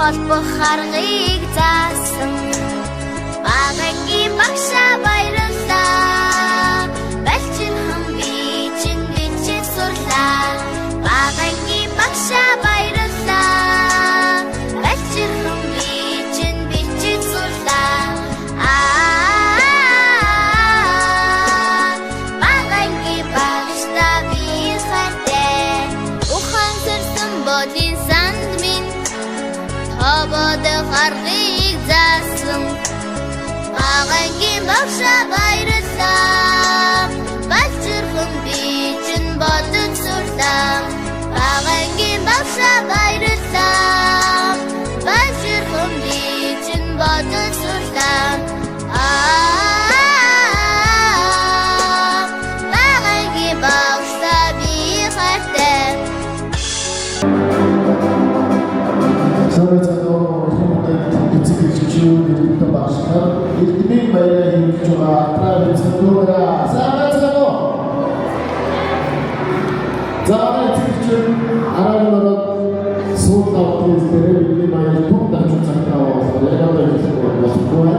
холбох аргыг заасан багангийн багшаа баярлалаа балчин хам би чинь бичиж сурлаа багангийн багшаа баярлалаа балчин хам би чинь бичиж сурлаа багангийн багшаа би хайртай ухан сэрсэн бодин санд минь Хабадах аргыг заасан багангийн багшаа баярлалаа балчирхан би чинь бодож сурлаа багангийн багшаа баярлалаа балчирхан би чинь бодож сурлаа багангийн багшаа би хайртай Эрдэмийн баяраа хийж байгаа традиционноо саамацгаано. Заавал араанороо суултаас бидний баяр түн дахин цагтаа ялгаа болохгүй.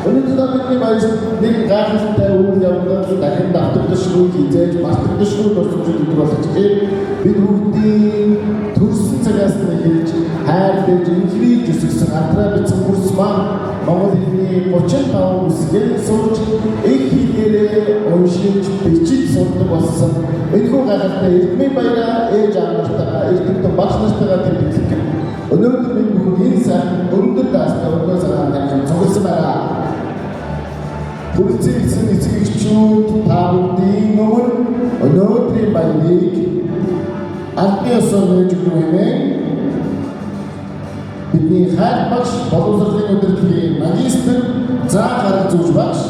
Өнөөдөр бидний баяр нэг гайхалтай үйл явдал дахин давтагдшгүй хийж мартагдшгүй дурсамжууд болох тийм бид бүгдийн төрсөн цагаас хийж хайр дэж инхрийг зүсгсэн традицион курс маань Монгол хэлний 35 үсгээр сурч их хэлээрээ уншиж бичиж сурдаг болсон. Энэхүү гайхалтай эрдэмийн баяраа ээж аавтайгаа эрдэмтэн багш нартайгаа тэмдэглэж өнөөдөр бид бүгд энэ сайн өндөр даастай өргөө цагаан тавьсан цугласан байна. Бүлцэлсэн эцэгчүүд та бүдгийн өмнө өнөөдрийн баярыг албан ёсоор нээж өгөх хэмээн бидний хайр багш боловсролын удирдлагын магистр Заах арга зүйч багш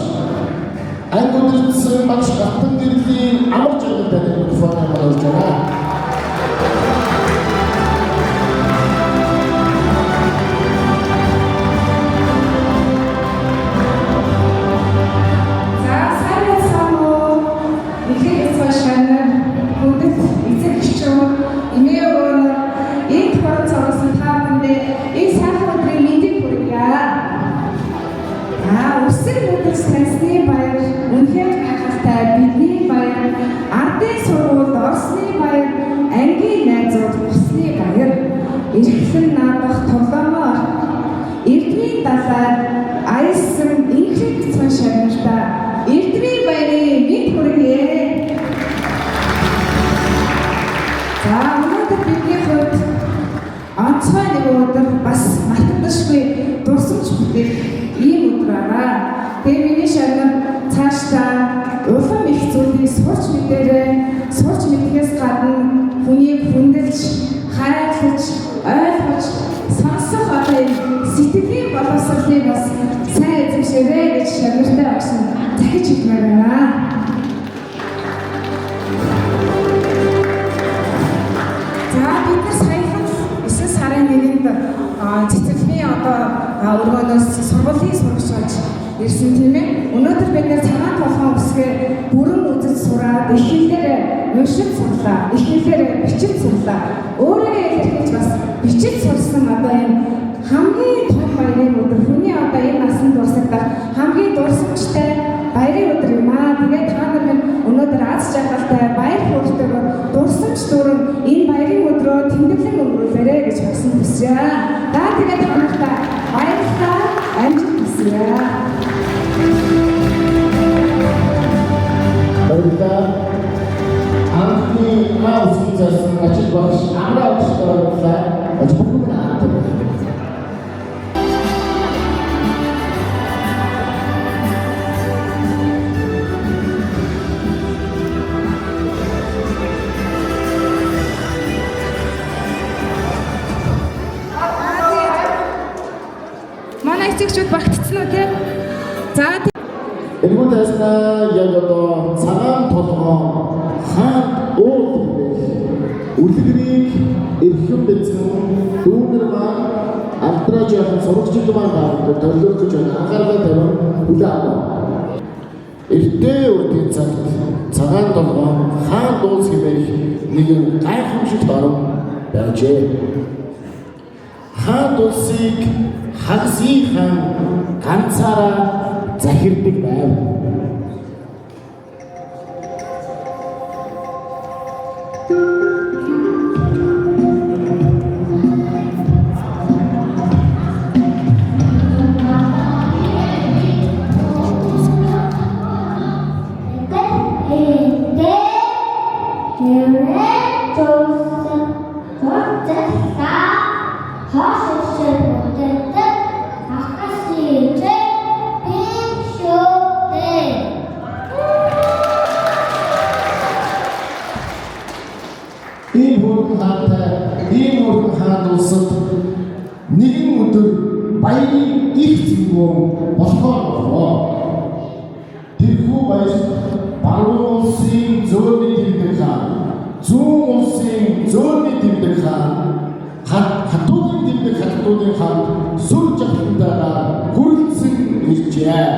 анги удирдсан багш гатан гэрлийн амар жаргалтай микрофоныг харуулж байна. Стрессний баяр, үнэхээр гайхалтай бидний баяр, ардын сургуульд орсны баяр, ангийн найзууд хүрсны баяр, эрхлэн наадах тоглоомоор эрдмийн далаар аясан инхрэг цан шагнартаа эрдмийн баярын мэд хүргэе. За өнөөдөр бидний хувьд онцгой нэг өдөр бас мартагдашгүй дурсамж бүтээх ийм өдөр байгаа. Тэгээ миний шагнал цаашдаа улам их зүйлийг сурч мэдхээс гадна хүнийг хүндэлж, хайрлаж, ойлгож, сонсох одоо сэтгэлийн боловсролыг бас сайн эзэмшээрэй гэж шагнартай өгсөн захиж хэлмээр байна. За бид нар саяхан 9 сарын 1-нд цэцэрлэгийн одоо өргөнөөс сургуулийн сурагч болж ирсэн тийм ээ. Өнөөдөр бид нэр цагаан толгойн үсгээр бүрэн үзэж сураад их хэлээр уншиж сурлаа. Их хэлээр бичиж сурлаа. Өөрийгөө илэрхийлж бас бичиж сурсан одоо энэ хамгийн том баярын өдөр. Хүний одоо энэ насанд дурсагдах хамгийн дурсамжтай баярын өдөр юм аа. Тэгээд та нар өнөөдөр аз жаргалтай баяр хөөртэйг дурсамж дуран энэ баярын өдрөө тэмдэглэн өнгөрүүлээрэй гэж хүсэн хүсье. За тэгээд та нартай баярлалаа. Амжилт хүсье. Баярлалаа. Анхны хаусгийн засан ажил багш амраа өгсөөр ажиггүй наадаг. Манай эцэгчүүд багтцсан уу те? За Энэхүү тайснаа яг одоо цагаан толгой хаан уул үлгэрийг эрхэм бэлсэн дүүнэр маань алдраж яхан сурагчид маань төлөвлөж байна. Анхаарал тавиан хүлээ аваа. Эртээ үрдийн цагт цагаан толгой хаан дуус хэмээх нэгэн гайхамшигт орон байжээ. хаан улсыг хагасынхан ганцаараа захирдаг байв. Ийм өргөн хаан улсад нэгэн өдөр баярын их зэвүүн болохоор болов. Тэрхүү баяр баруун улсын зөөлний тэмдэг хаан, зүүн улсын зөөлний тэмдэг хаан, хатуудын тэмдэг хатуудын хаан сүр жавхлантайгаар хүрэлцэн иржээ.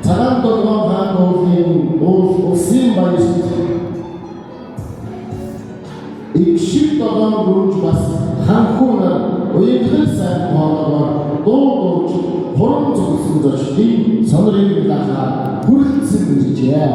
Цагаан долгоон хаан улсын баярт эгшиг долоон гүрж бас ханхуун уянхал сайн хоолоор дуулж хурам зүгсэн зочдын сонрын лахаа хүрэлцэн иржээ.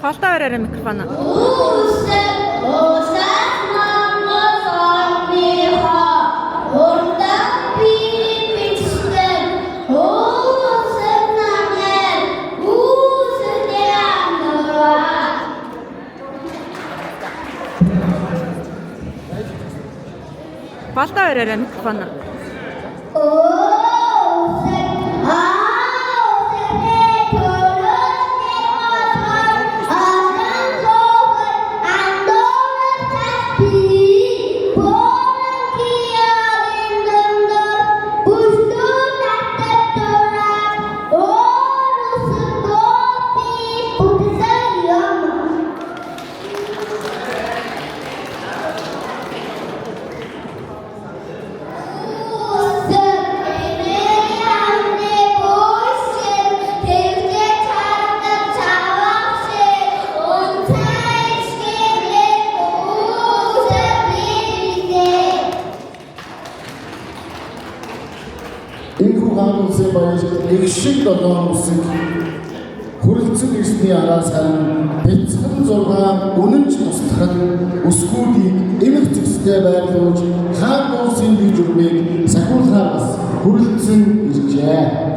Холтоо өрөөрэй микрофоно. Холтоо өрөөрэй микрофоно. Энэхүү хаан улсын баяр их шиг 7 үсэг хүрэлцэн ирсний араас харин бяцхан 6 үнэнч тусдахад өсгүүдийг эмх зэгстэй байрлуулж хаан улсын бие журмыг сахиулахаар бас хүрэлцэн иржээ.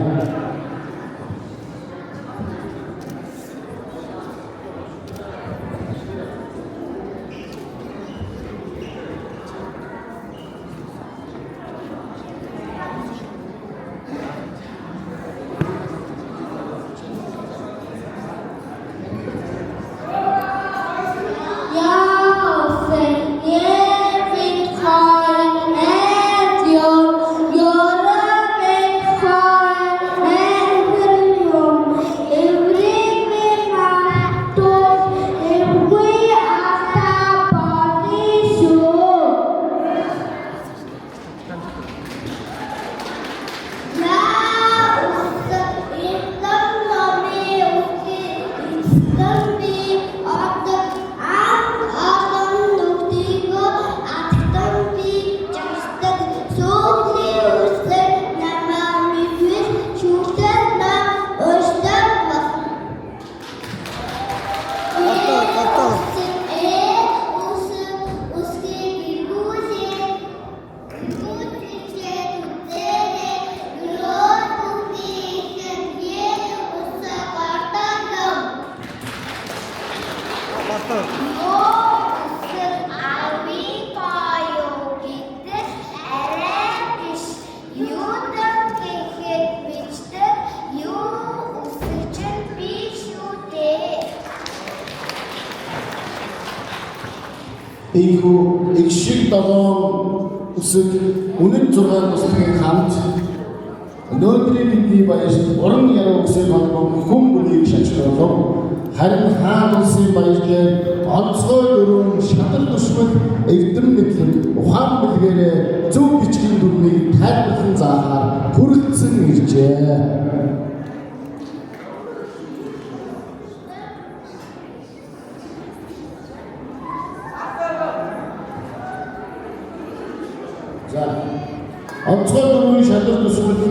Энэхүү их шиг 7 үсэг үнэн 6 туслагын хамт өнөөдрийн бидний баярт уран яруу үсэг холбоо хүн бүлийг шашруулав. Харин хаан улсын баяр дээр онцгой дөрвөн шадар төшмөл эрдэм мэдлэг ухаан бэлгээрээ зөв бичгийн дүрмийг тайлбарлан заахаар хүрэлцэн иржээ. За, онцгой дөрвөн шадар төшмөл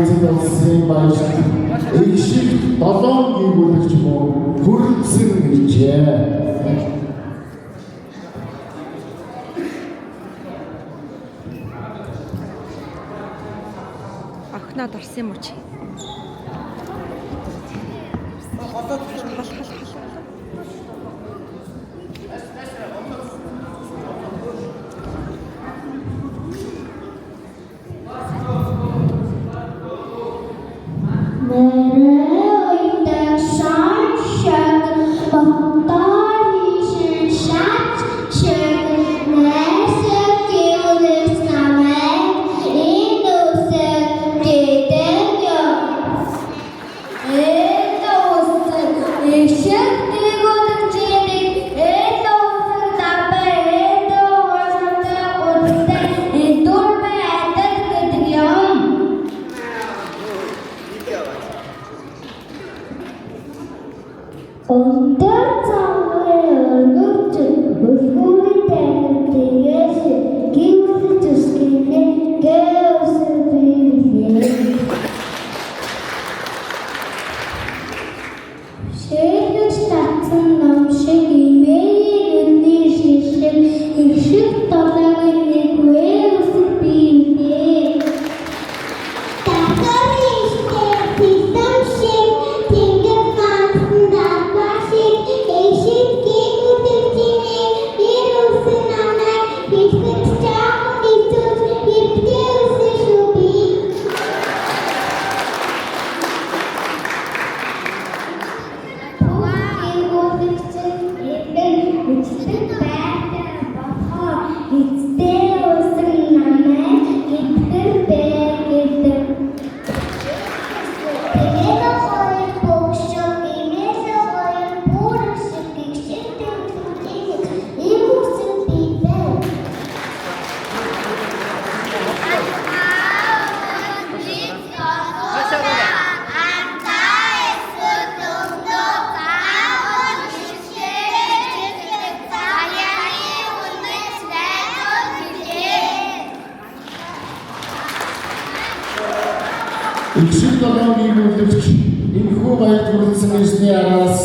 эзэн улсын баярын Ишиг 7 гүйгүүлэгч мөн хүрэлцэн иржээ. Охиноод орсон юм уу чи? Ишиг 7 гүйгүүлэгч энэхүү баярт хүрэлцэн ирсний араас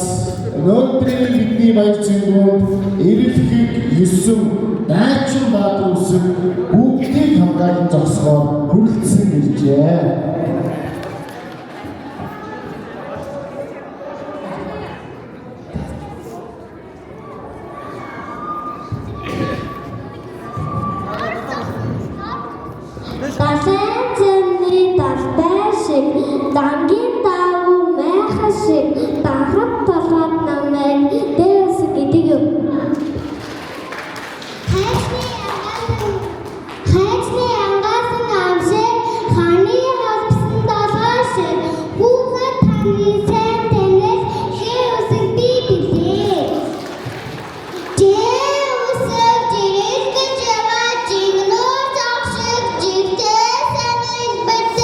өнөөдрийн бидний баяр цэнгүүнд эрэлхийг 9 дайчин баатар үсэг бүгдийг хамгаалан зогсгоор хүрэлцэн иржээ. Дангийн дагуу майхан шиг дахад толгойд намайг дээс гэдэг юм. Хайцны ангасан амшиг ханы холбосон толгой шиг хүүхэд таны сайн танаас хээ үсэг би билээ. Жээ үсэг жирээс гэж яваа жигнөр зогшиг жигтэй саныг бэтээ.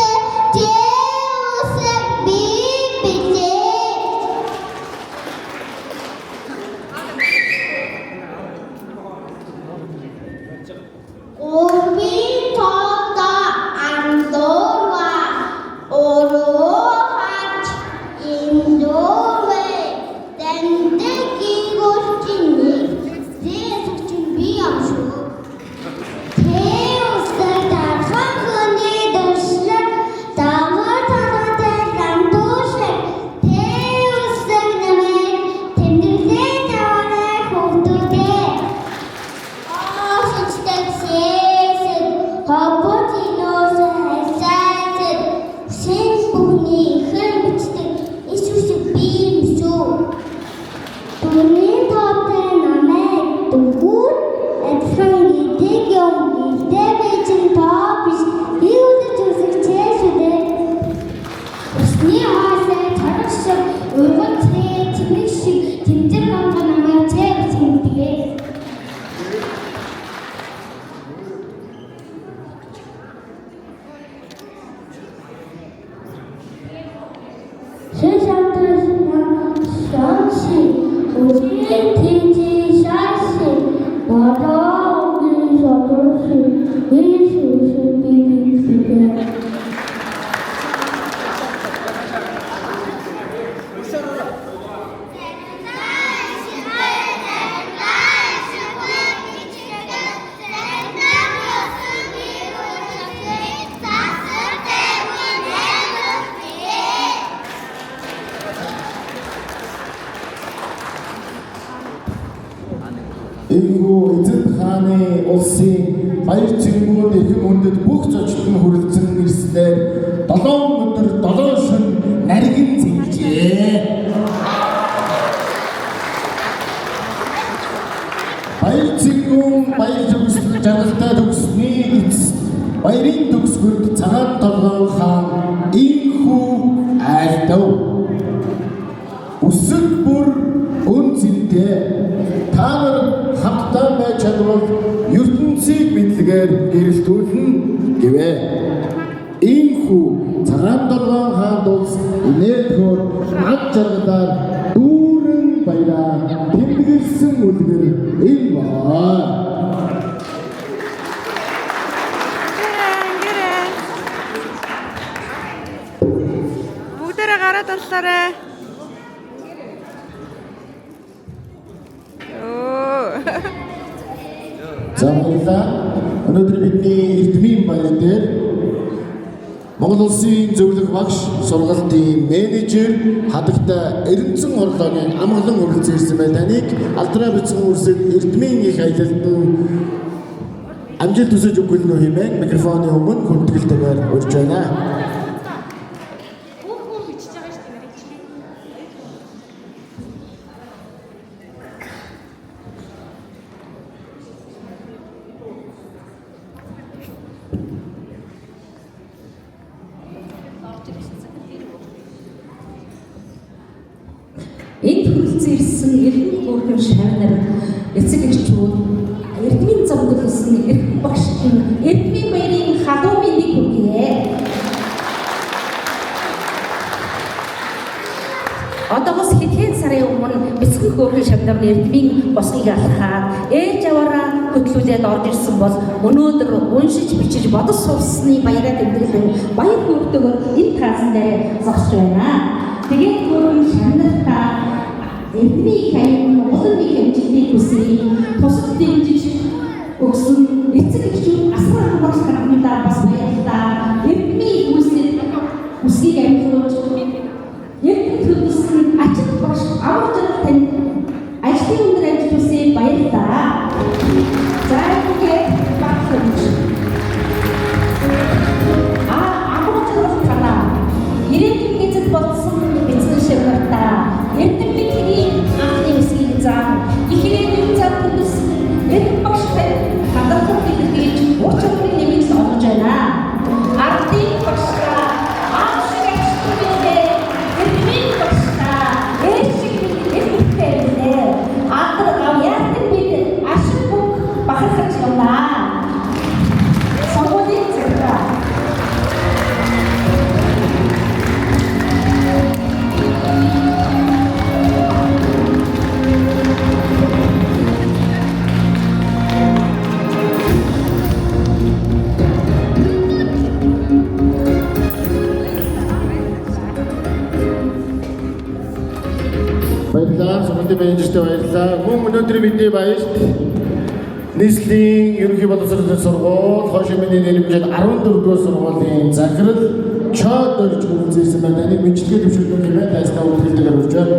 нэртэй байж тоо биш ийгүүдэж үсэгчээ шүү дээ. Усны хаасаа тарах шиг урган цээ тэмэг шиг тэмдэг гамга намайг цээ үсгэндэгэ. Энэхүү эзэн хааны улсын баяр цэгмүүд эрхэм хүндэд бүх зочдод нь хүрэлцэн ирснээр 7 өдөр 7 шөнө наргин зинgjээ. Баяр цэгмүүд баяр төгсгөл жаргалтай төгсний эцэст баярын төгсгөлд цагаан толгойн хаан энэхүү айлдав. Үсэг бүр өн зинтэй та нар хамтдаа байж чадвал ертөнцийг мэдлэгээр гэрэлтүүлнэ гэвэ. Ийхүү цагаан толгойн хаанд улс инээдхөөр ад жаргалаар дүүрэн баяраа тэмдэглэсэн үлгэр энэ баа. Бүгдээрээ гараад орлоорой. За баярлалаа. Өнөөдөр бидний эрдмийн баяр дээр Монгол Улсын зөвлөх багш сургалтын менежер хадагта Эрдэнэсэн орлоогийн амгалан хүрэлцэн ирсэн байна. Таныг алдраа бицэн үрсэд эрдмийн их аялалд амжилт хүсэж өгөх нь хэмээн микрофоны өмнө хүндгэлтэйгээр урьж байна. Энд хүрэлцэн ирсэн эрдэнэ гүрхэн шавнар эцэг эхчүүд эрдмийн замд үлсэн эрдэнэ багшийн эрдмийн баярын халуун мэндийг хүргэе. Одоогоос хэдхэн сарын өмнө бэлтгэх гүрхэн шавнар эрдмийн босгийг алхаад ээж аваараа хөтлүүлээд орж ирсэн бол өнөөдөр уншиж бичиж бодож сурсны баяраа тэмдэглэн баяр хөөртэйгээр энэ таасан дээр зогсож байна. Тэгээд гүрхэн шавнартаа эрдмийн хаян улам их хэмжээний хүсрийг тусад дэмжиж өгсөн эцэг эхчүүд асар хамгаалах хамтдаа бас баярлалаа. Эрдмийн үсгийг амжилуулж эрдэнэ төлөвлөсөн ачаал багш аврах тань ажлын өндөр амжилуулсыг баярлалаа. За ингээд багш аврах танаа ирээдүйн эзэд болсон эзэн шавнартаа эрдэнэ тэгийн анхны үсгийг заа ихрээдүйн зам төлөвсөн эрдэнэ багштай хадгалах хэлбэрийг уучрын нэмэлт олж байна. Ардын багшаа Баярлалаа. Сүмдээ менежертэй баярлалаа. Мөн өнөөдөр бидний баярт нийслэлийн ерөнхий боловсролын сургууль, хошимны нэрмжид 14-р сургуулийн захирал чод дөрж үзсэн байна. Энийг мэдлэгээ төвшүүлэх хэмээн тайснаа үйлдэлээр урьж байна.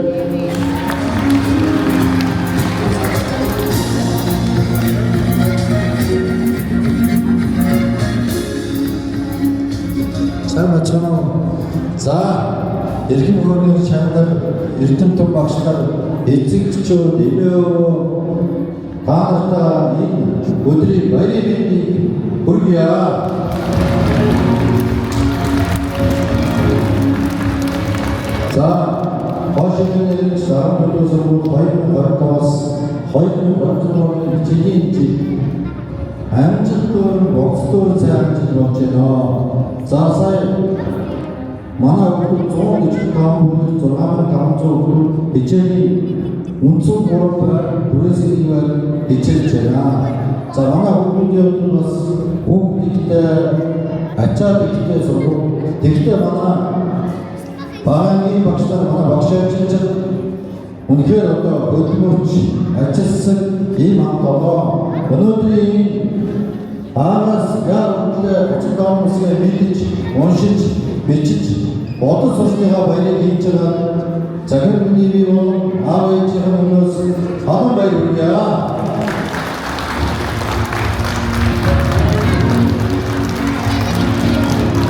Сайн бацхан. За, эрхэм хөрөний чанар Эрдэнэ том багш нар эцэг эхчүүд эмээ та нартай энэ өдрийн баярын мэндийг хүргье. За хошигнэрийн саран төлөвлөсөн 2025-аас 2026 оны жилийн жил амжилттай боксдоор сайн жил болж байна. За сая манай хүүхд 145 хүнд 6500 хичээлийн үндсэн гуравдугаар бүрээсээр хичээлж байна. За манай хүүхдийн бас хүүхдтэй ачаад ихтэй сургууль. Тэгтээ манай багийн багшлаар манай багш ажиллаж үнэхээр одоо хөдөлмөрч ажилласан ийм хамт олоо. Өнөөдрийн аагаас яагаад ачаалтаа хүмүүсээ мэдэж, уншиж, бичиж, бодол сурсныхаа баярыг хийж байгаа Захир миний бол аав ээжийн өмнөөс халуун баяр хүргье.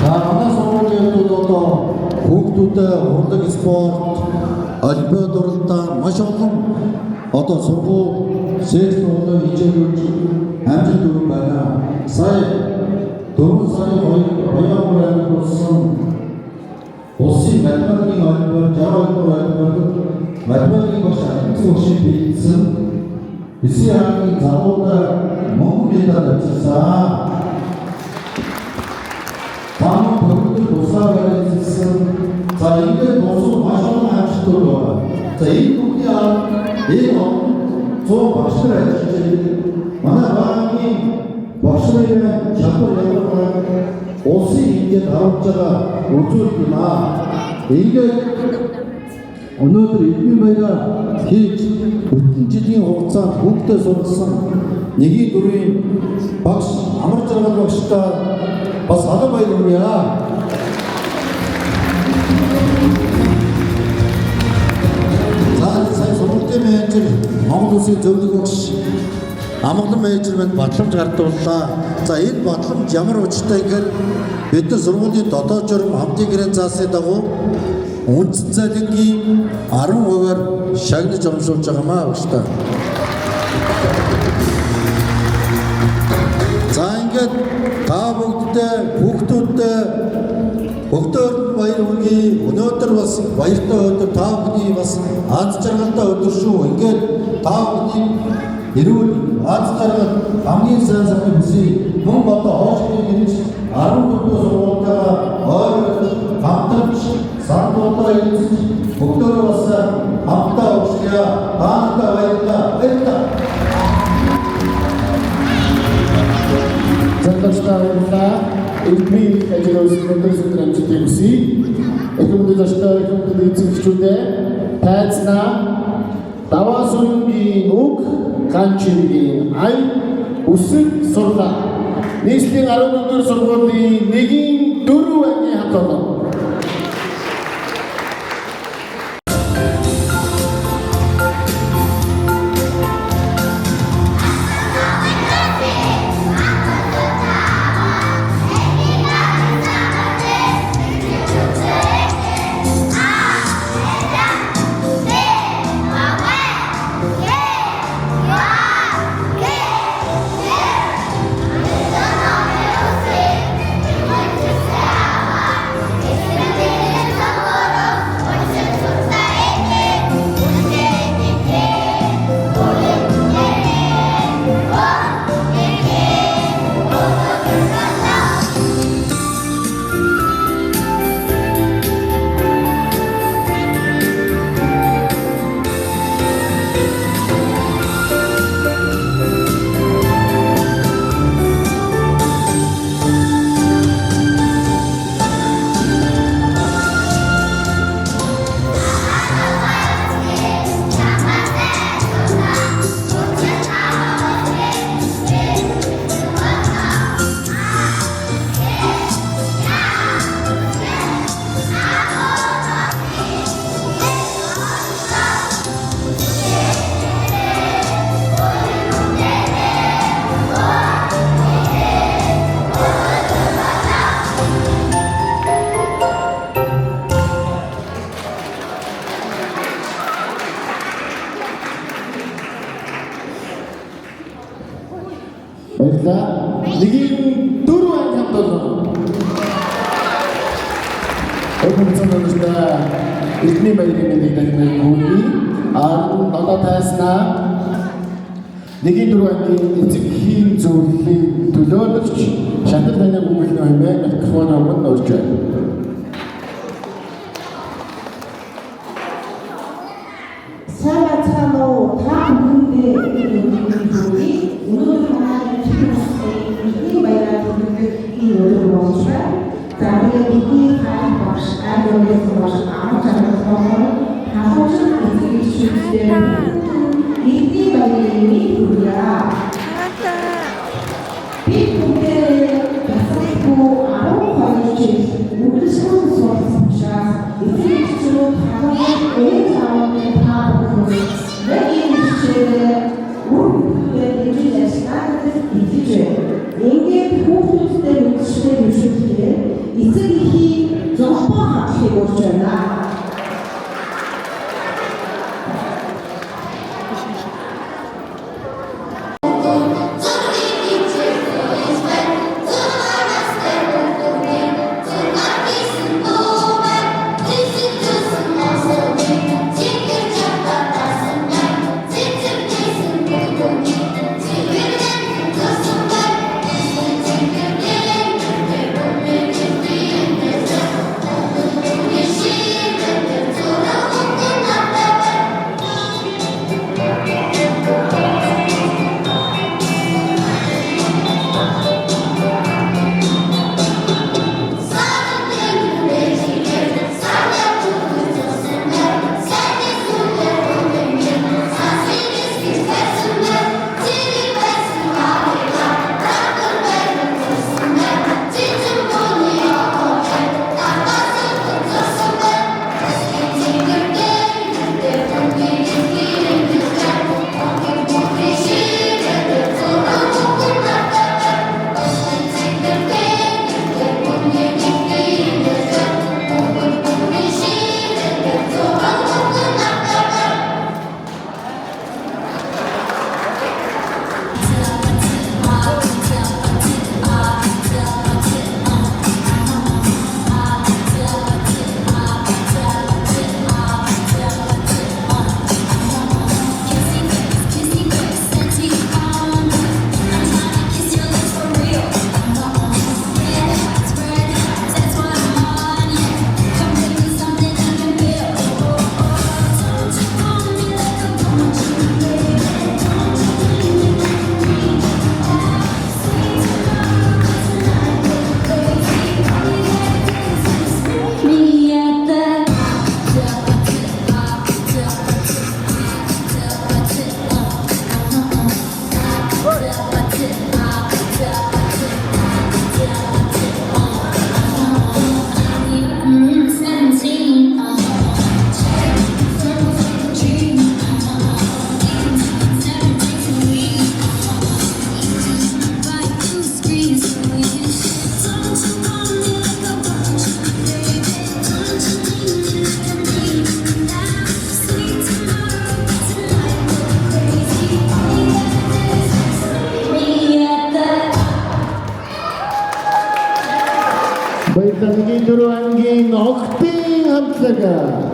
Манай сургуулийн одоо хүүхдүүдэд урлаг спорт, олимпиад уралдаан маш олон одоо сургууль сэргэлтүүд хичээлүүд амжилт өгөх байна. Сая 4 сарын 2-нд болсон улсын математикийн олимпиад 62 олимпиадад математикийн багш ахмадсын бэлдсэн 9 ангийн залуудаа Монгол медаль авчирсан. Таамаг төгөлдөр тусаа барьсан. За ингээд босоо маш олон амжилтууд байна. За энэ бүхний энэ 100 багш нар ажиллаж байна. Манай багийн багш нарын чадвар ялгардаг улсын хэмжээнд харуулж байгаа үзүүлэлт юм аа. Ингээд өнөөдөр эдмийн баяраа хийж бүтэн жилийн хугацаанд хүүхдээ сургасан 1-4-ийн багш амар жаргал багштай бас халуун баяр хүргье. За сайн сургуулийн менежер Монгол Улсын зөвлөх багш Амгалан менежмент батламж гардууллаа. За энэ батламж ямар учиртай гэхээр бид нар сургуулийн дотоод журам хамтын гэрээ заасны дагуу үндсэн цалингийн 10%-аар шагнаж өмшүүлж байгаа маа багштай. За ингээд та хүүхдүүдтэй бүгдөө баяр хүргэе. Өнөөдөр бас баяртай өдөр та бүхний бас аз жаргалтай өдөр шүү. Ингээд та бүхний эрүүл аз жаргал хамгийн сайн сайхан хүсье. Мөн одоо хоошны гэрч 14 сургуультайгаа ойролцож хамтарч сандуулаа эзэж бүгдөө бас хамтаа уучлаа. Таантай баярлалаа. Zandaşlarında ilmi ecrübesinde sürdüren ciddi ekonomide taşıda ekonomide yetişkinlikte tatsına davasının uk kançilgin ay usuk sorla nistin arındır sorguldu negin duru enge hatalı. баярлалаа. Нэгийн 4 анги хамт олно. Өглөөний эзний баярын нэг дахин хөөе. Одоо тааснаа нэгийн 4 ангийн эцэгхийн зөвлөлийн төлөөлөгч Шантар таны бүмэлний хэмээн микрофон өмнө орж байна. Сабацано таамдээ өнөөдөр манай эзний баяраар энэ өдөр болж байна. Заавал бидний хаан багш айлгаас багш амт чанарын хавуусан эзэгчүүдтэй эзний баярын хүрээ. Би бүгдээ тасалбар 12 жил үгэлсэн сурсан эзэгчүүд хавуусан энэ таамаг Нэгin хичээлээ үргэлжлүүлээд ижиж ажиллаад идэж байна. Ингээд хүүхдүүдтэй үгстэй бишүүлээ. Эцэг эхийн зохион хатлыг урьж байна. Баярлалын 4 ангийн огтын хамтлаг.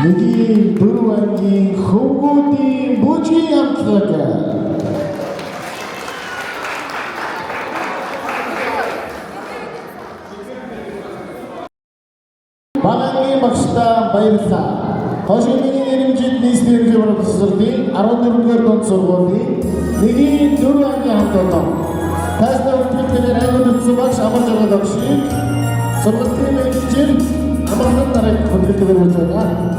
Нэгийн дөрөв ангийн хөвгүүдийн бүжгийн хамтлаг. Багийн багштай баярлалаа. Хошигны нэрмжид нийслэлийн боловсролын 14-р дунд сургуулийн нэгийн дөрөв ангийн хамтлаг. Тасна үлдээгээр айлгуулсан багш амар жаргал багшийг сургуулийн менежер амархан дараах хөдөлгөөнөөр болж байна.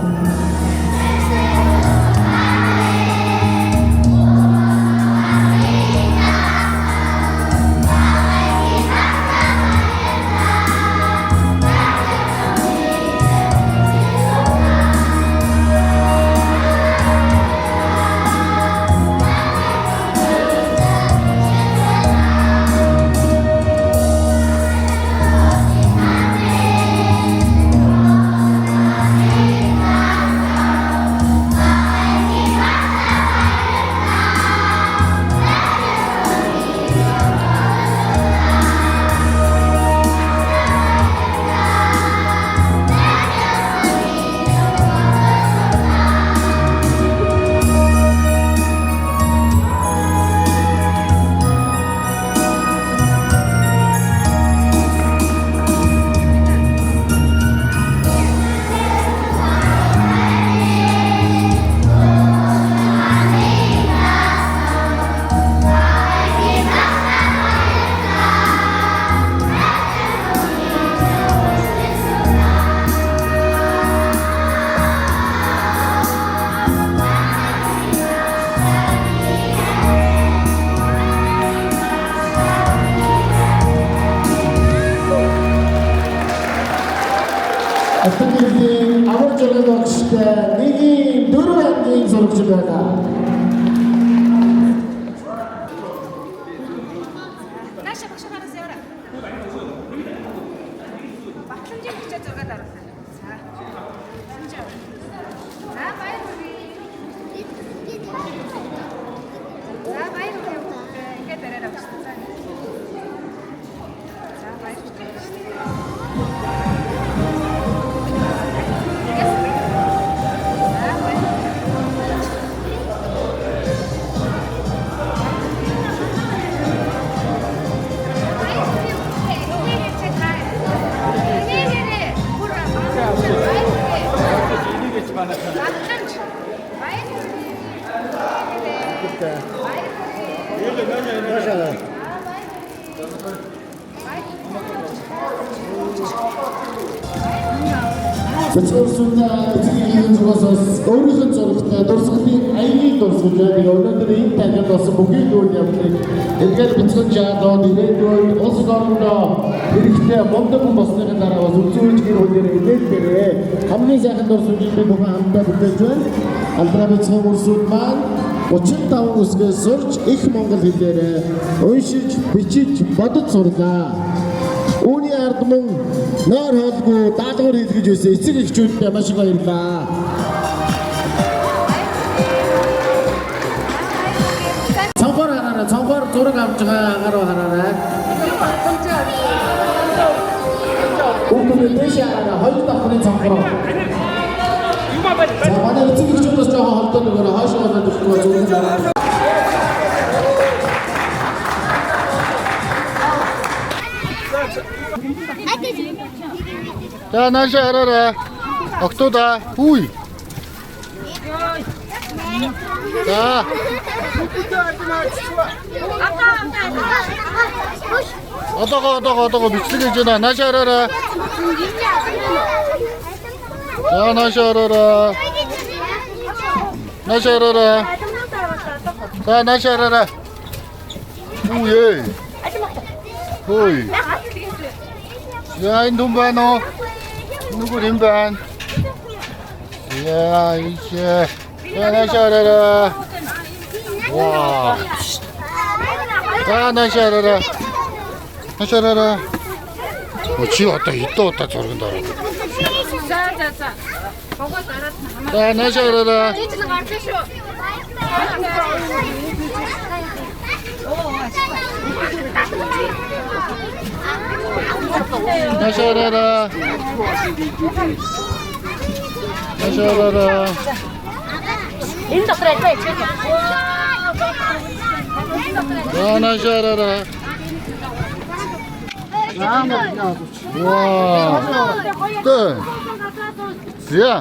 Аттагийн амар жаргал багштай нэгийн дөрөв ангийн сурагч байна. Наша багш нараас яваа. Батламжийн хүчээ зургаад оруулаа. За. За баяр хүргэе. За баяр хүргэе. Ингээд бариараа багш. За баяр хүргэе. Зөвхөн эцгийн зургаас өөрийнх нь зурагтай дурсгалын аягийг дурсгаж байгаа. Өнөөдөр энэ танил болсон бүхий үйл явдлыг эдгээр бяцхан жаадууд ирээдүйд улс орондоо хэрэгтэй мундаг хүн болсны дараа бас үзүүлж гэр хүлээр илээлдэрээ хамгийн сайхан дурсгалыг бүхэн хамтдаа бүтээж байна. Алдраа бяцхан өрсүүд маань 35 үсгээс сурч их монгол хэлээр уншиж, бичиж, бодож сурлаа. Үүний ард мөн нойр хоолгүй даалгавар хийлгэж байсан эцэг эхчүүдтэй маш их баярлалаа. Цонхоор зураг авч байгаа агаар хараарай. Бүгд дэш хараарай. Хоёр давхрын цонхоор. За манай эцэг эхчүүдээс жоохон холдоод өгөөрэй. Хаашаа болоод өгөхгүй зураг хараарай. 자, 나시 알아라. 억도다. 우이. 자. 어떠고 미치게 주나. 나시 알아라. 자, 나시 알아라. 나시 알아라. 자, 나시 알아라. 우예. 호이. 야, 인돈 봐, 너. 누구 림반? 야, 이제. 야, 나시 알아라. 와. 야, 나시 알아라. 나시 알아라. 지 왔다, 이또 왔다, 저런다. 자, 나시 알아라. 나시 알아라. Ажаараа. Энэ дотор ажиллаа ичээд. Ажаараа. Вау. Тэ. Зя.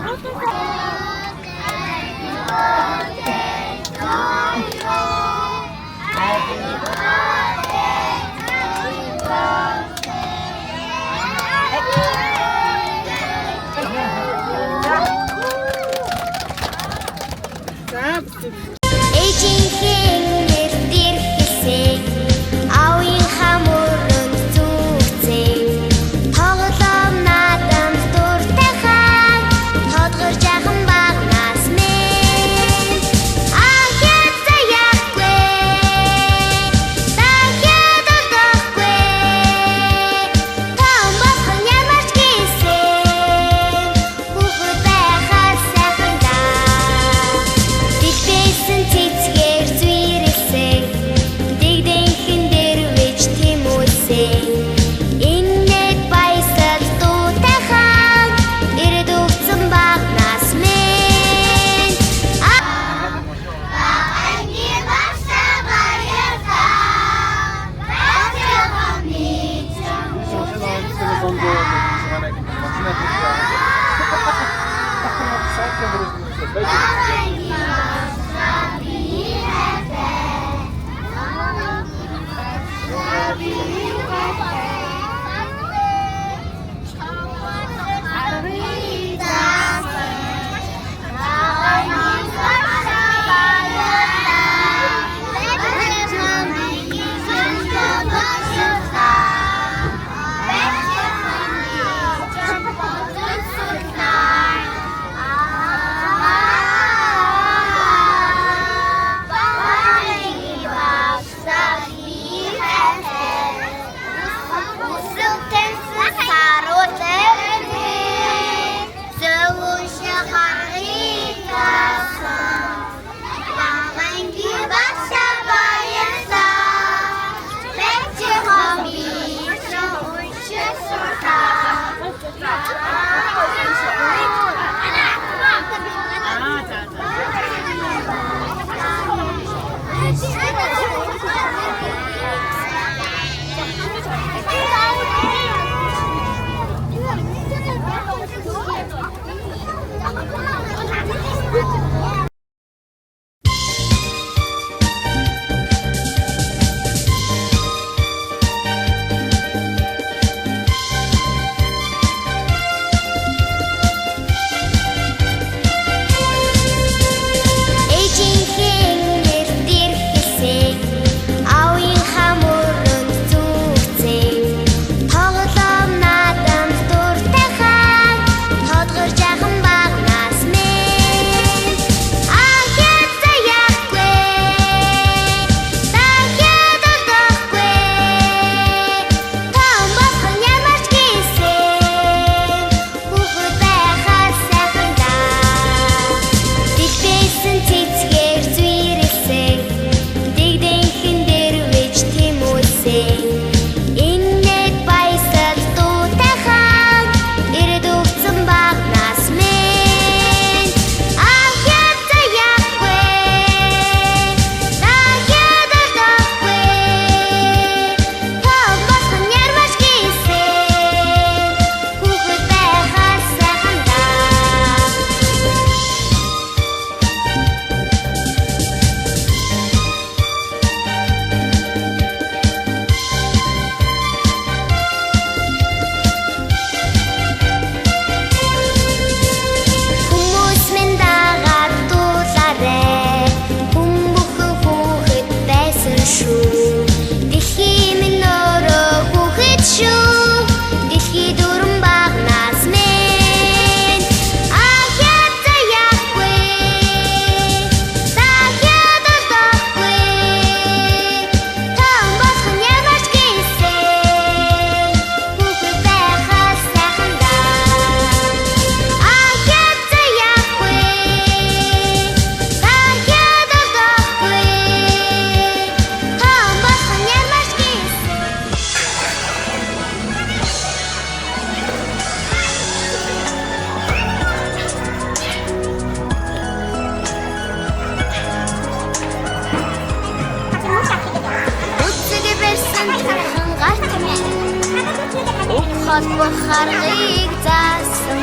холбох харгыг заасан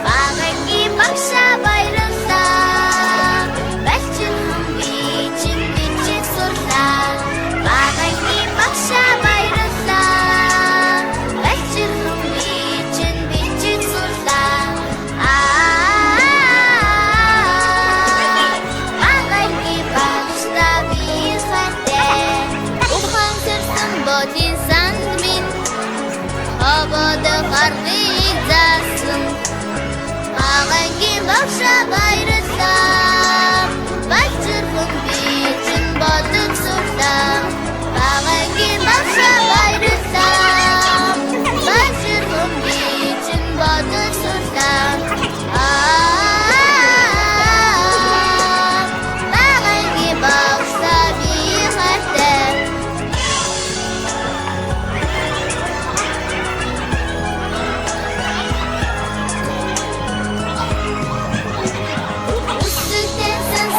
багагийн багшаа баярлалаа балчин би чин бичиг сурлаа багагийн багшаа баярлалаа балчин би чин бичиг сурлаа багагийн багшаа би хайртай ухаан төрсөн бодин санд минь Обод харгыг заасан багагийн багшаа баярлалаа балчирхан би чин бодог сурлаа багагийн багшаа баярлалаа балчирхан би чин бодог сурлаа багагийн багшаа би хайртай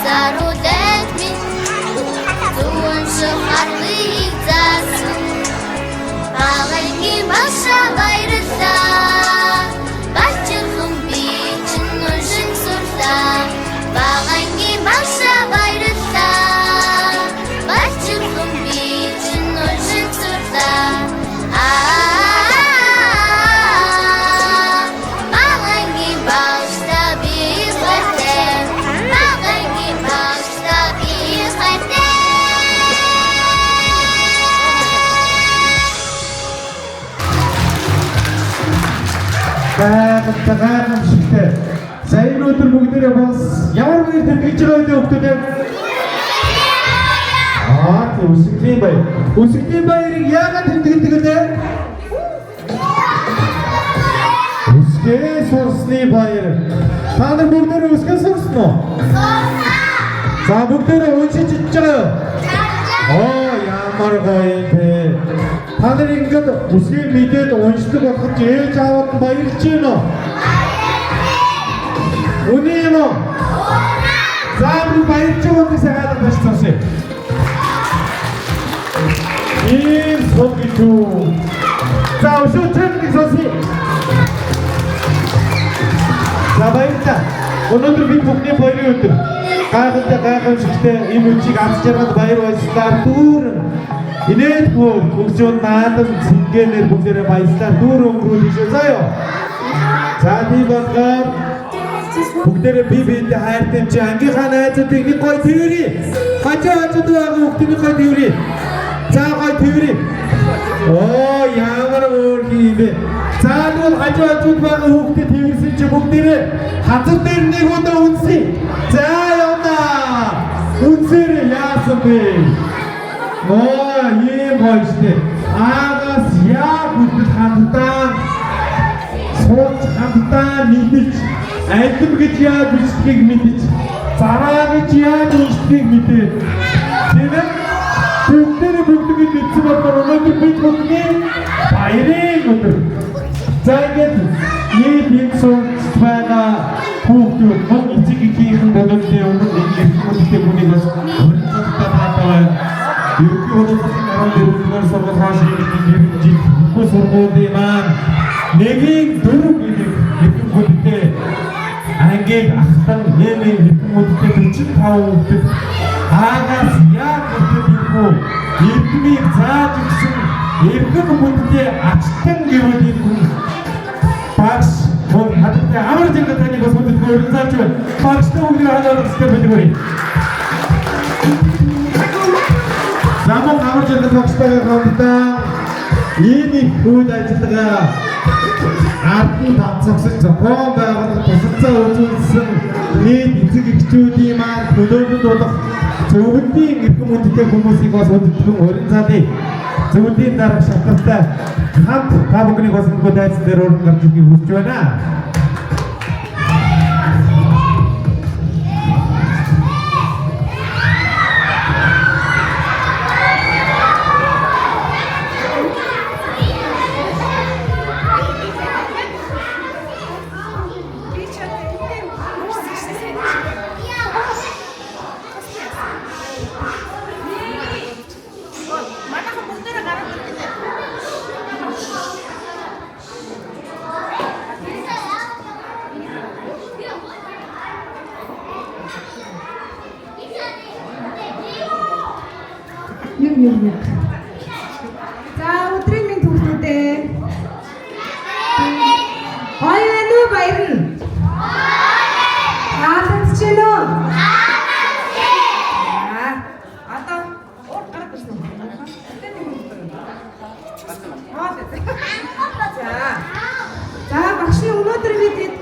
Сарудет минь Зуан шохарлыг заасан багагийн багшаа баярлалаа балчирхан би чин уншин сурлаа багагийн багшаа баярлалаа балчирхан би чин уншин сурлаа багагийн багшаа би хайртай гайхамшигтай. Сайн өдөр бүгдээрээ бас ямар баяр төрж байгаа хүмүүстээ. Үсгэлийн баяр. Үсгэлийн баярыг яагаад тэмдэглэдэг вэ? Үсгээ сурсны баяр. Та нар бүгдээрээ үсгээ сурсан уу? За бүгдээрээ уншиж ичж байгаа юу? Ямар гоё юм бэ? Та нар ингээд үсгийг мэдээд уншдаг болоход ээж аавд нь баярлж байна уу? Үнэн юм уу? За би баярлж байгаа сайхан байж тасаа. Ийм согтуу. За өшөөчөнд гисоси. За баярлалаа. Өнөөдөр бид бүхний баярын өдөр. Гайхамшигтай ийм үчиг авч яваад баяр баясгалаар дүүрэн инээд хөгжөөн наадам цэнгэнээр бүгдээрээ баяслаар дүүр өнгөрүүлж заяа. За тийм болохоор бүгдээрээ бие биендээ хайртай чи ангийнхаа найзуудыг нэг гой тэрий. Хажууд байгаа хүүхдийн гой тэрий. За гой тэрий. Ямар өөр юм бэ? За тэгвэл хажууд байгаа хүүхдэд тэрсэн чи бүгдээрээ хазар дээр нэг удаа үнсээ. За яваа. Үнсээрээ яасан бэ? Ийм болжтэй. Агаас яг бүтэл хамтдаа сууч хамтдаа мэдэж альбом гэж яаж бичдгийг мэдэж зараа гэж яаж уншдгийг мэдээ. Тэгээд бүгдээ мэдсэн болохоор өнөөдөр бид бүгдээ баярын өдөр. За ингээд ийм сууч байгаа хүүхдүүд мөн эцэг эхийн боловсролын өмнө ингээд хүүхдтэй бүнийг бас өрнөцөлтэй таатаа Юуки hodolсон арга сургууль хаашийн жил бүх сургуулийн маань нэгийг дөрөв гэдэг хүүхдтэй ангийг ахтан нэмийн хүүхдтэй 45 хүүхдэд хаагаас яг бүртгэх эрдмийг зааж өгсөн эргэн хүүхдтэй ачтан гэрүүлийн хүн багш мөн хаттай амар зэрэг таныг бас хүүхдэд өрнөж байна. Багштай хүүхдийг хаалгах хэрэгтэй байдаг. Намайг амар зэрэг багштай хамтдаа ийм хүүд ажиллагаа ардын тавцагсаж зохион байгуулах тусалцаа үзүүлсэн нийт эцэг эхчүүдийн маань төлөвлөлт болох зөвлөлийн эрхэм хүндтэй хүмүүсийг бас өдөртгөн урин цаадыг зөвлөлийн дарга шалтгаалтай хамт та бүхнийг бас нөгөө дайцсан дээр уран гарч ирэх хүсэж байна. юм. За өдрийн минь хүүхдүүдээ. Хоёрын уу баяр нь? Таалагдж байна уу? Одоо уур гараад ирсэн үү? За багшны өнөөдөр бидэд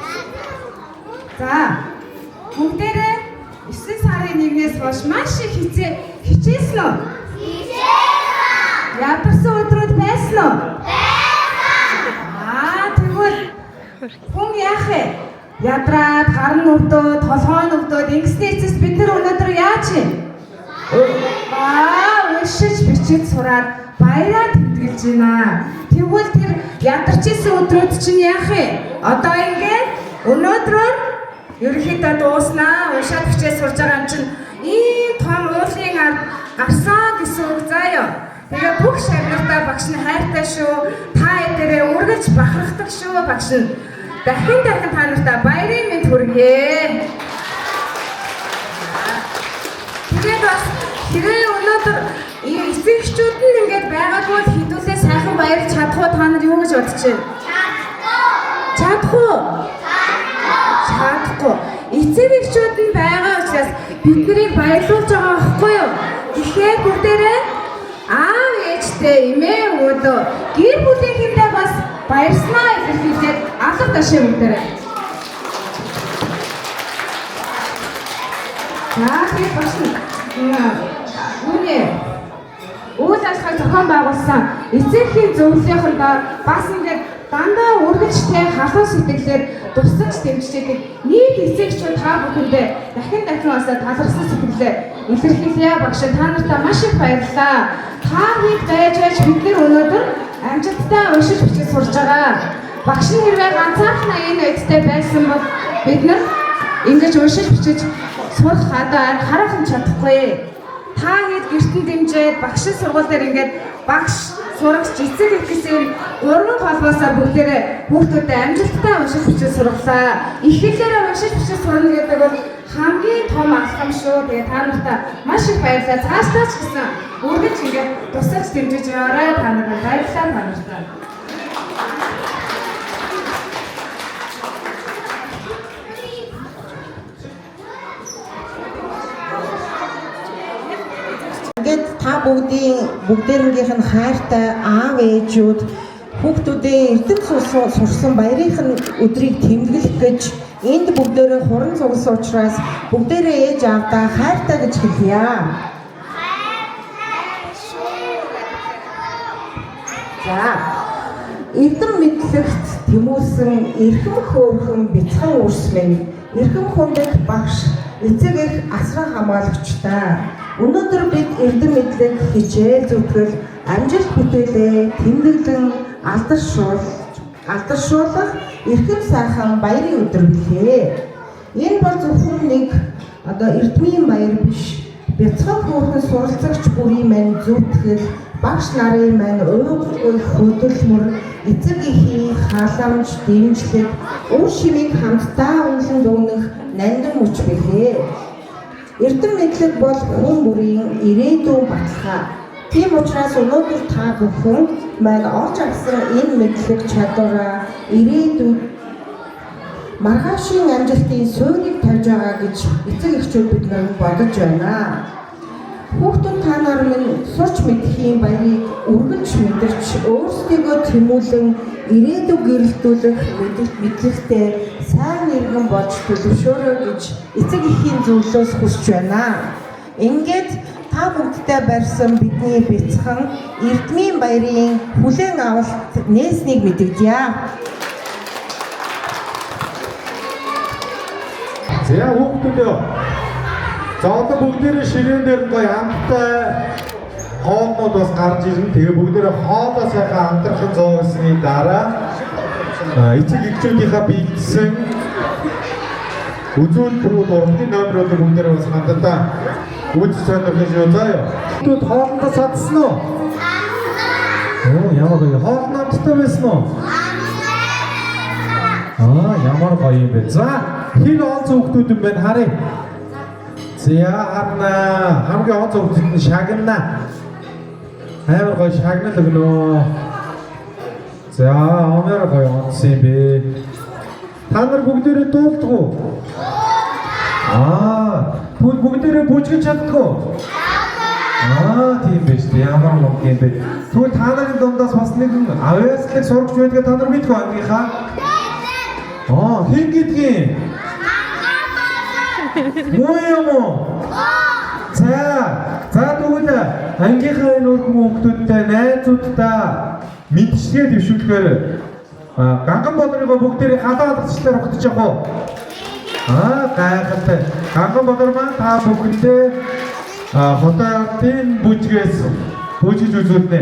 за бүгдээрээ 9 сарын 1-ээс хойш маш их хичээсэн үү? Ядарсан өдрүүд байсан уу? Тэгвэл хүн яах вэ? Ядраад, харн өвдөөд, толгой өвдөөд ингэснээр эцэс бид нар өнөөдөр яаж юм? Уншиж бичиж сураад баяраа тэмдэглэж байна. Тэгвэл тэр ядарч исэн өдрүүд чинь яах вэ? Одоо ингээд өнөөдрөөр ерөнхийдөө дууснаа, уншаад бичиж сурж байгаа юм чинь ийм том уулын ард гарсан гэсэн үг заяа. Тэгээ бүх шагнартаа багш нь хайртай шүү. Та эдгээрээ үргэлж бахархдаг шүү багш нь. Дахин та нартаа баярын мэнд хүргэе. Тэгээд бас хэрэг өнөөдөр эцэгчүүд нь ингээд байгаагүй хэдүүлээ сайхан баярлж чадах уу та нар юу гэж бодож байна? Чадахгүй. Эцэгчүүд нь байгаа учраас бид нарыг баярлуулж байгаа байхгүй юу? Тэгэхээр бүгдээрээ аав ээжтэй эмээ өвдөө гэр бүлийнхээ бас баярснаа илэрхийлээд алга ташаа бүгдээрээ. Тэгээд бас үйл ажиллагааг зохион байгуулсан эцэгхийн зөвлөлийнхөндөө бас ингээд дандаа үргэлжтэй халуун сэтгэлээр тусаж дэмжиж нийт эцэгчүүд та бүхэндээ дахин бас талархсан сэтгэлээр илэрхийлье багш та нартай маш их баярлалаа. Та хэд байж бид нар өнөөдөр амжилттай уншиж бичиж сурж байгаа. Багш нь хэрвээ ганцаархнаа энэ үедтэй байсан бол бид нар ингэж уншиж бичиж сурах хараахан чадахгүй. Та хэд гэртэн дэмжээд багшийн сургууль дээр ингээд багш сурагч эцэг их гэсэн уран холбоосоо бүгдээрээ хүүхдүүдэд амжилттай уншиж бичиж сургалаа. Их хэлээрээ уншиж бичиж сурна гэдэг бол хамгийн том алхам шүү. Тэгээ та нартай маш их баярлалаа. Цаашдаа ч гэсэн үргэлж ингээд тусаж дэмжиж яваарай. Та нартай баярлалаа та нартай. Ингээд та бүгдээрнгийнх нь хайртай аав ээжүүд хүүхдүүдээ эрдэм сурсан баярын өдрийг тэмдэглэх гэж энд бүгдээрээ хуран цугласан учраас бүгдээрээ ээж аавдаа хайртай гэж хэлье. За эрдэм мэдлэгт тэмүүлсэн эрхэм хөөрхөн бяцхан үрсмэн эрхэм хүндэт багш эцэг их асран хамгаалагчтай. Өнөөдөр бид эрдэм мэдлэг хичээл зүтгэл амжилт бүтээлээ тэмдэглэн алдаршуулах эрхэм сайхан баярын өдөр билээ. Энэ бол зөвхөн нэг эрдмийн баяр биш. Бяцхан хөөрхөн суралцагч бүрийн мань зүтгэл багш нарын мань уйггүй хөдөлмөр эцэг эхийн халамж дэмжлэг үр шимийг хамтдаа үнэлэн дүгнэх нандин мөч билээ. Эрдэм мэдлэг бол хүн бүрийн ирээдүйн баталгаа. Тийм учраас өнөөдөр та бүхэн маань олж авсан энэ мэдлэг чадвараа ирээдүйд маргаашийн амжилтын суурийг тавьж байгаа гэж эцэг эхчүүд бид нар бодож байна. Хүүхдүүд та нар минь сурч мэдхийн баярыг үргэлж мэдэрч өөрсдийгөө тэмүүлэн ирээдүг гэрэлтүүлэх мэдлэгтэй сайн иргэн болж төлөвшөөрэй гэж эцэг эхийн зөвлөөс хүсэж байна. Ингээд та бүгдтэй барьсан бидний бяцхан эрдмийн баярын хүлээн авалт нээснийг мэдэгдэе. За хүүхдүүдөө за одоо бүгдээрээ ширээн дээр гоё хамттай хоолнууд бас гарч ирнэ. Тэгээ бүгдээрээ хоолоо сайхан хамтрахын зоогсны дараа эцэг эхчүүдийнхээ бэлдсэн үзүүлбэрүүд урлагийн номеруудыг бүгдээрээ бас хамтдаа үзэж сонирхож байна заяа. Хүүхдүүд хоолндоо садсан уу? Ямар гоё хоол намттай байсан уу? Ямар гоё юм бэ. За хин онц хүүхдүүд юм байна харъя. За харна хамгийн онц хүүхдүүд нь шагнана. амар гоё шагнал өгнөө. За амар гоё онцсон юм бэ. Та нар бүгдээрээ дуулдаг уу? Бүгдээрээ бүжгэж чаддгүй. Тийм байж тээ. Ямар мөнгө юм бэ? Тэгвэл та нарын дундаас бас нэгэн авьяаслыг сурагч байдгаа та нар мэдгүй ангийнхаа? Хин гэдгийг? Муу юм уу? За тэгвэл ангийнхаа энэ өрх хүмүүсттэй найзуудтай мэдчилгээ дэвшүүлэхээр Ганган Болорыг бүгдээрээ халаа алгацчлаар угтаж явах уу? Гайхалтай. Ганган Болор маань та бүгдээ хотын бүжгээс бүжиж үзүүлнэ.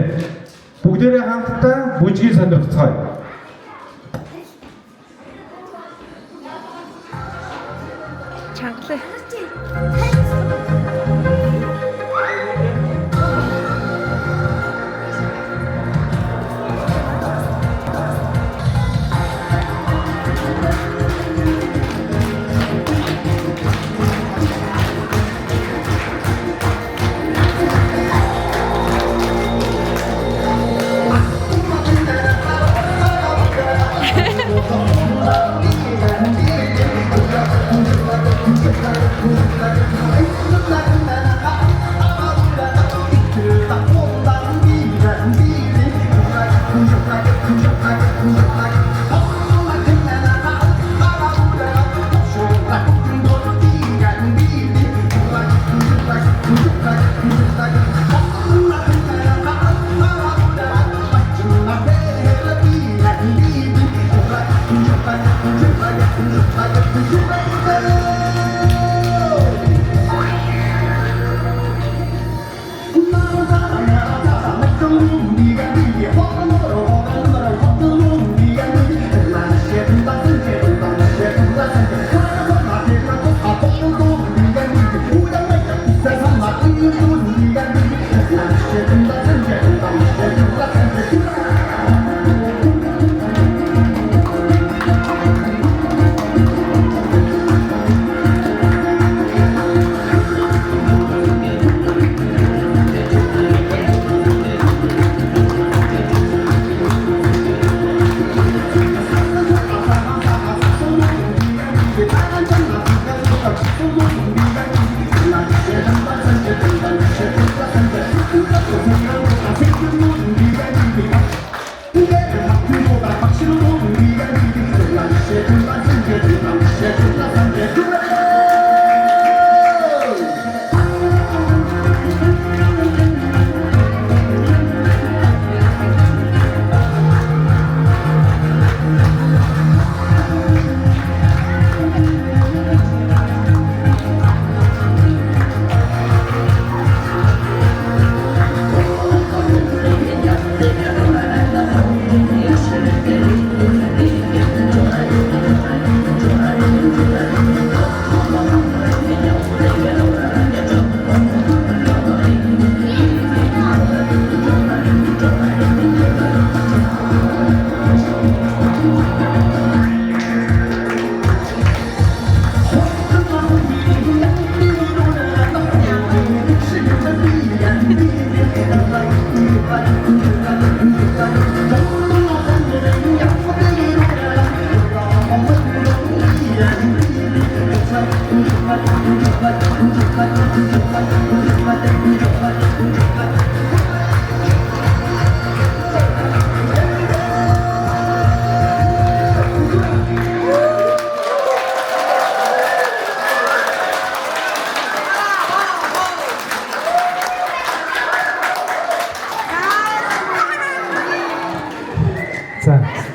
Бүгдээрээ хамтдаа бүжгийг сонирхцгаая. Чангалаа.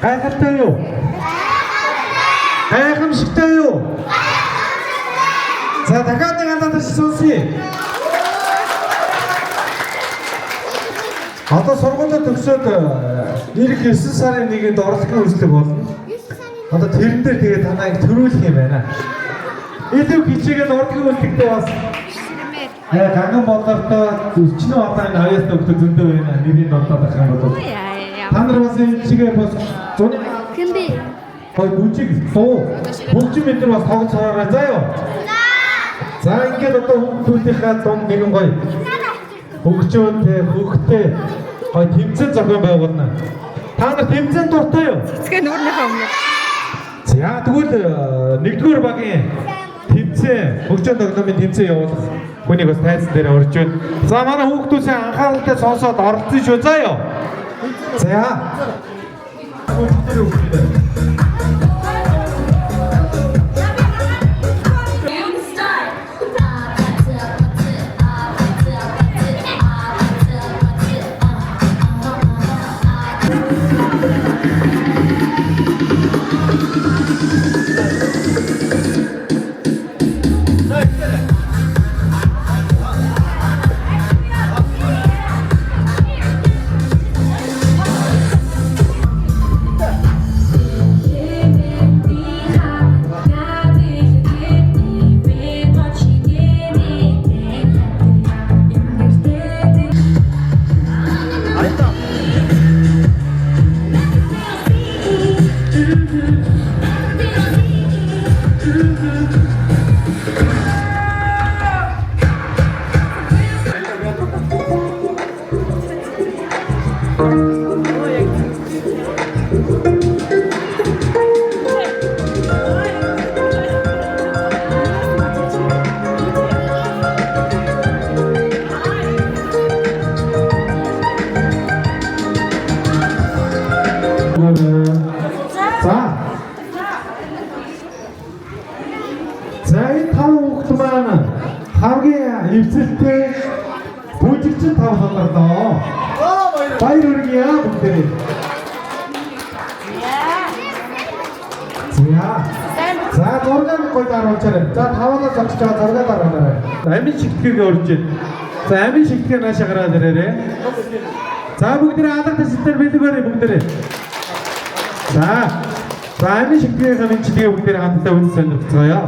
Гайхалтай юу? Гайхамшигтай юу? За дахиад нэг андаа сонсъё. Одоо сургуулиуд төгсөөд ирэх 9 сарын 1-нд орлогын үзлэг болно. Одоо тэрэн дээр тэгээ танаа төрүүлэх юм байна. Илүү хичээгээд орлогын үзлэгтээ бас Ганган Болортой өчнөө одоо энэ аяастай өгдөг зөндөө байна. Нэрийн дордоод ах юм бол. Та нар бас энэ чигээ бас зуны Кэмби. Хой бүжиг суу. Бүжиг метр бас тоглож хараа заа ёо. За ингээд одоо хүүхдүүдийнхээ дунд нэгэн гоё хөгжөөнтэй, хөхтэй гой тэмцээн зохион байгуулна. Та нар тэмцээн дуртай юу? Цэцгээ нүүрнийхээ өмнө. За тэгвэл нэгдүгээр багийн тэмцээн, хөгжөөн тоглоомын тэмцээн явуулах хүнийг бас тайзан дээр орж байна. За манай хүүхдүүдээ анхааралтай сонсоод оролцсон шүү заа юу. За. За энэ тав хүүхэд маань хамгийн эвсэлтэй бүжигчин тав солорлоо. Баяр хүргэе бүгдээ. За зургийг гой даруулчаарай. За таванаас очиж байгаа зургийг даруулаарай. Амин шигтгээг орж байна. За амин шигтгээг наашаа гараад ирээрэй. За бүгдээ алга тасалтай бэлгээрэй бүгдээ. За амин шигтгээг амин чигээ бүгдээ хамтдаа үн сонирхцгаая.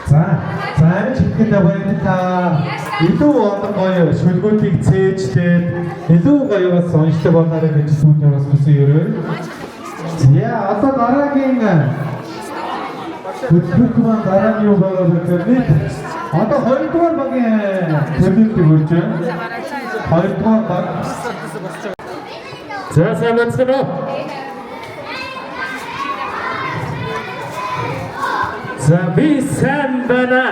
За чигтээ баярлалаа. Илүү олон гоё шүлгүүдийг цээжлээд илүү гоё бас онцлог болоорой гэж сүүлийн бас хүсэн ерөө. За одоо дараагийн хөтөлбөр маань дараа нь юу байгаа вэ гэхээр одоо 2 дугаар багийн төлөвлөлтийг хүрч байна. 2 дугаар баг. За сайн байна. За би сайн байна.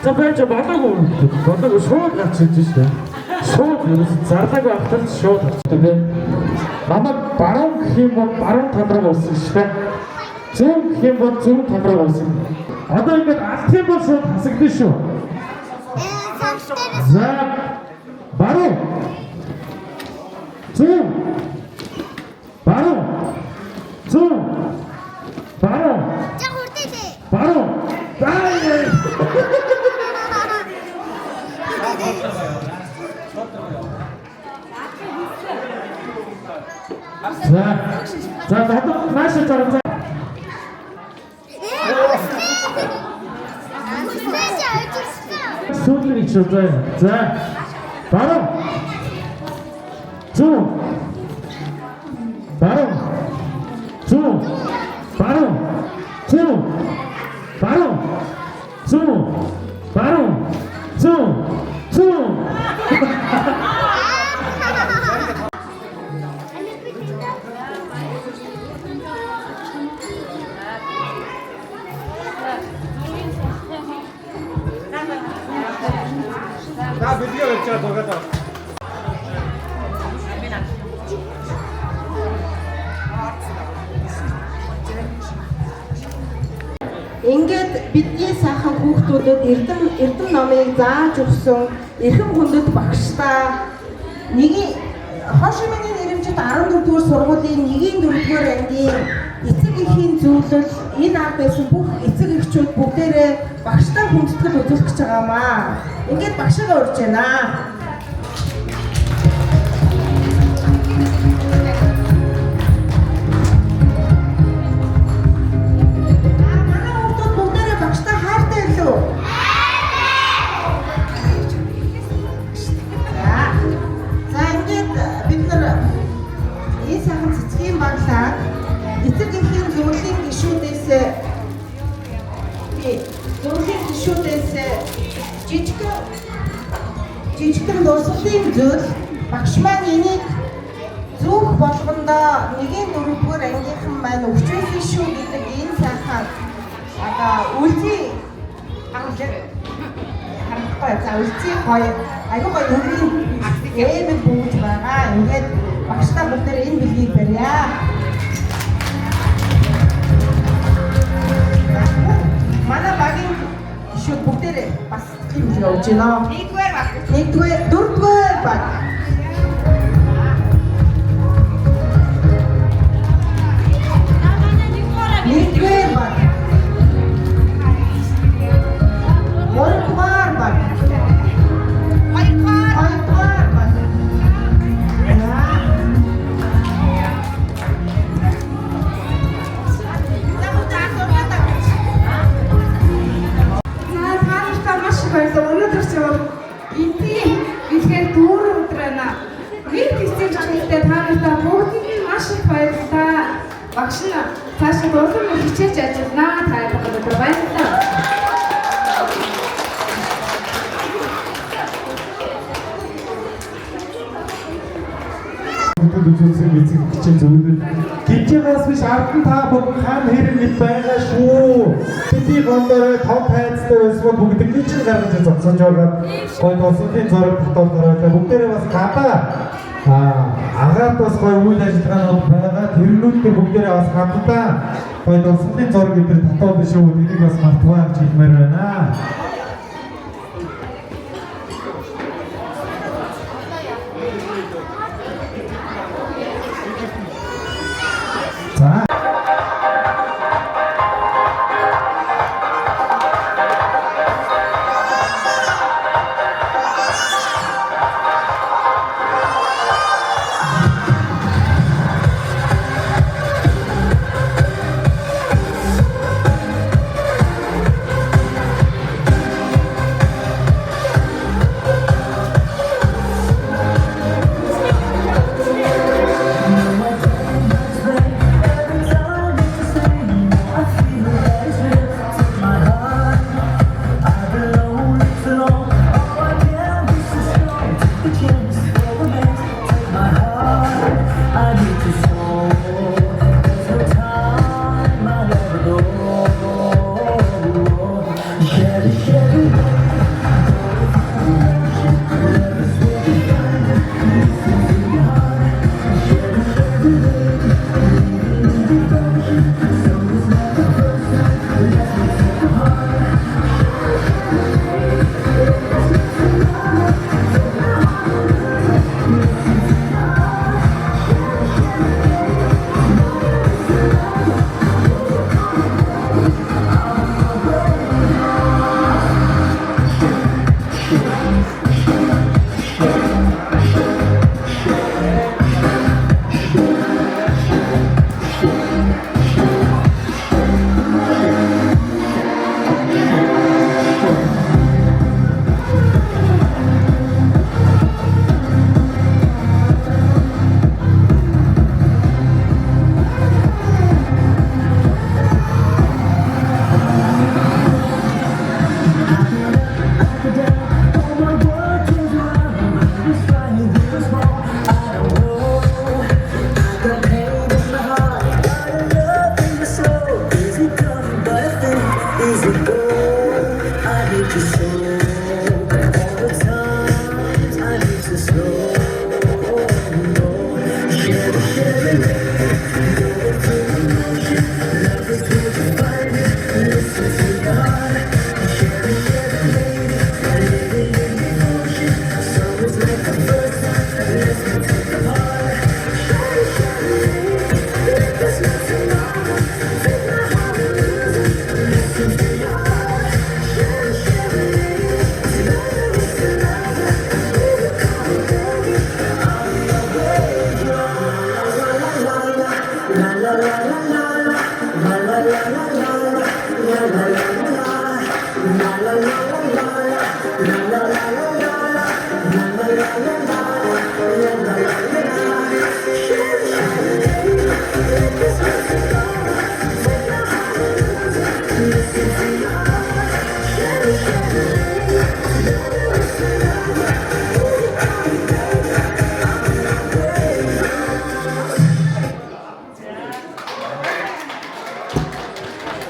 За байж болоогүй шууд гарч ирж штэ. Шууд ерөөс зарлаг багтал шууд гарчдаг тийм. Намайг баруун гэх юм бол баруун тамраг болсон штэ. Зүүн гэх юм бол зүүн тамраг болсон. Одоо ингэж алт юм бол шууд хасагдсан шүү. За баруун. Зүүн. Баруун. Зүүн. Баруун. Баруун. За одоо нааш цараа. Сүүлрийг шодроо. За. Баруун. Зүүн. Баруун. Зүүн. Баруун. Зүүн. Баруун. Зүүн. Баруун. Зүүн. Зүүн. 다 비디오 웹자 도가다. Ингээд бидний сайхан хүүхдүүдэд эрдэм номыг зааж өгсөн эрхэм хүндэт багштаа Хошимын нэрэмжит 14-р сургуулийн 1-4-р ангийн эцэг эхийн зөвлөл энэ ард байсан бүх эцэг эхчүүд бүгдээрээ багштай хүндэтгэл үзүүлэх гэж байгаамаа. Ингээд багшаа урьж байна. Эцэг эхийн зөвлөлийн гишүүдээс жижигхэн дурсгалын зөвл багш маань энийг зөвх болгондоо 1-4-р ангийнхан маань өвчөөсөн шүү гэдэг энэ сайхан үлзий харахгүй за үлзий гоё айгүй гоё өвлийн эмэг бууж байгаа. Ингээд багштай бүгдээр энэ бэлгийг барья. Манай багийн гишүүд бүгдээрээ бас тийм л явж байна. 1-р баг. 4-р баг. Багш нь цаашаа дурлал хичээж ажиллана. Та бүхэнд баярлалаа. Үзүүлсэн эцэг хичээл зөвлөл гинжээс биш ардан та бүгд хаан хэрэг нэг байгаа шүү. Бидний гондороо топ хайцтай байсан бүгд нэг чинь гаргаж зогсож байгаа. Гой тосны зураг фотографи бүгдээрээ бас гадаа агаад бас гой үйл ажиллагаанууд байгаа. Тэрнүүдтэй бүгдээрээ бас хамтдаа гой тосны зураг өдр татаад шүү. Энийг бас мартваа гэж хэлмээр байна.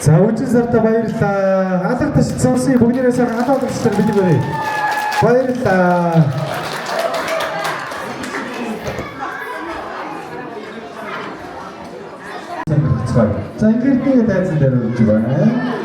За үжин сарда баярлалаа. Алгадаш цонсын бүгнээрээ сайхан халуун өдрөөр бид барь. Баярлалаа. За ингээд нэг дайцсан дээр үж байна.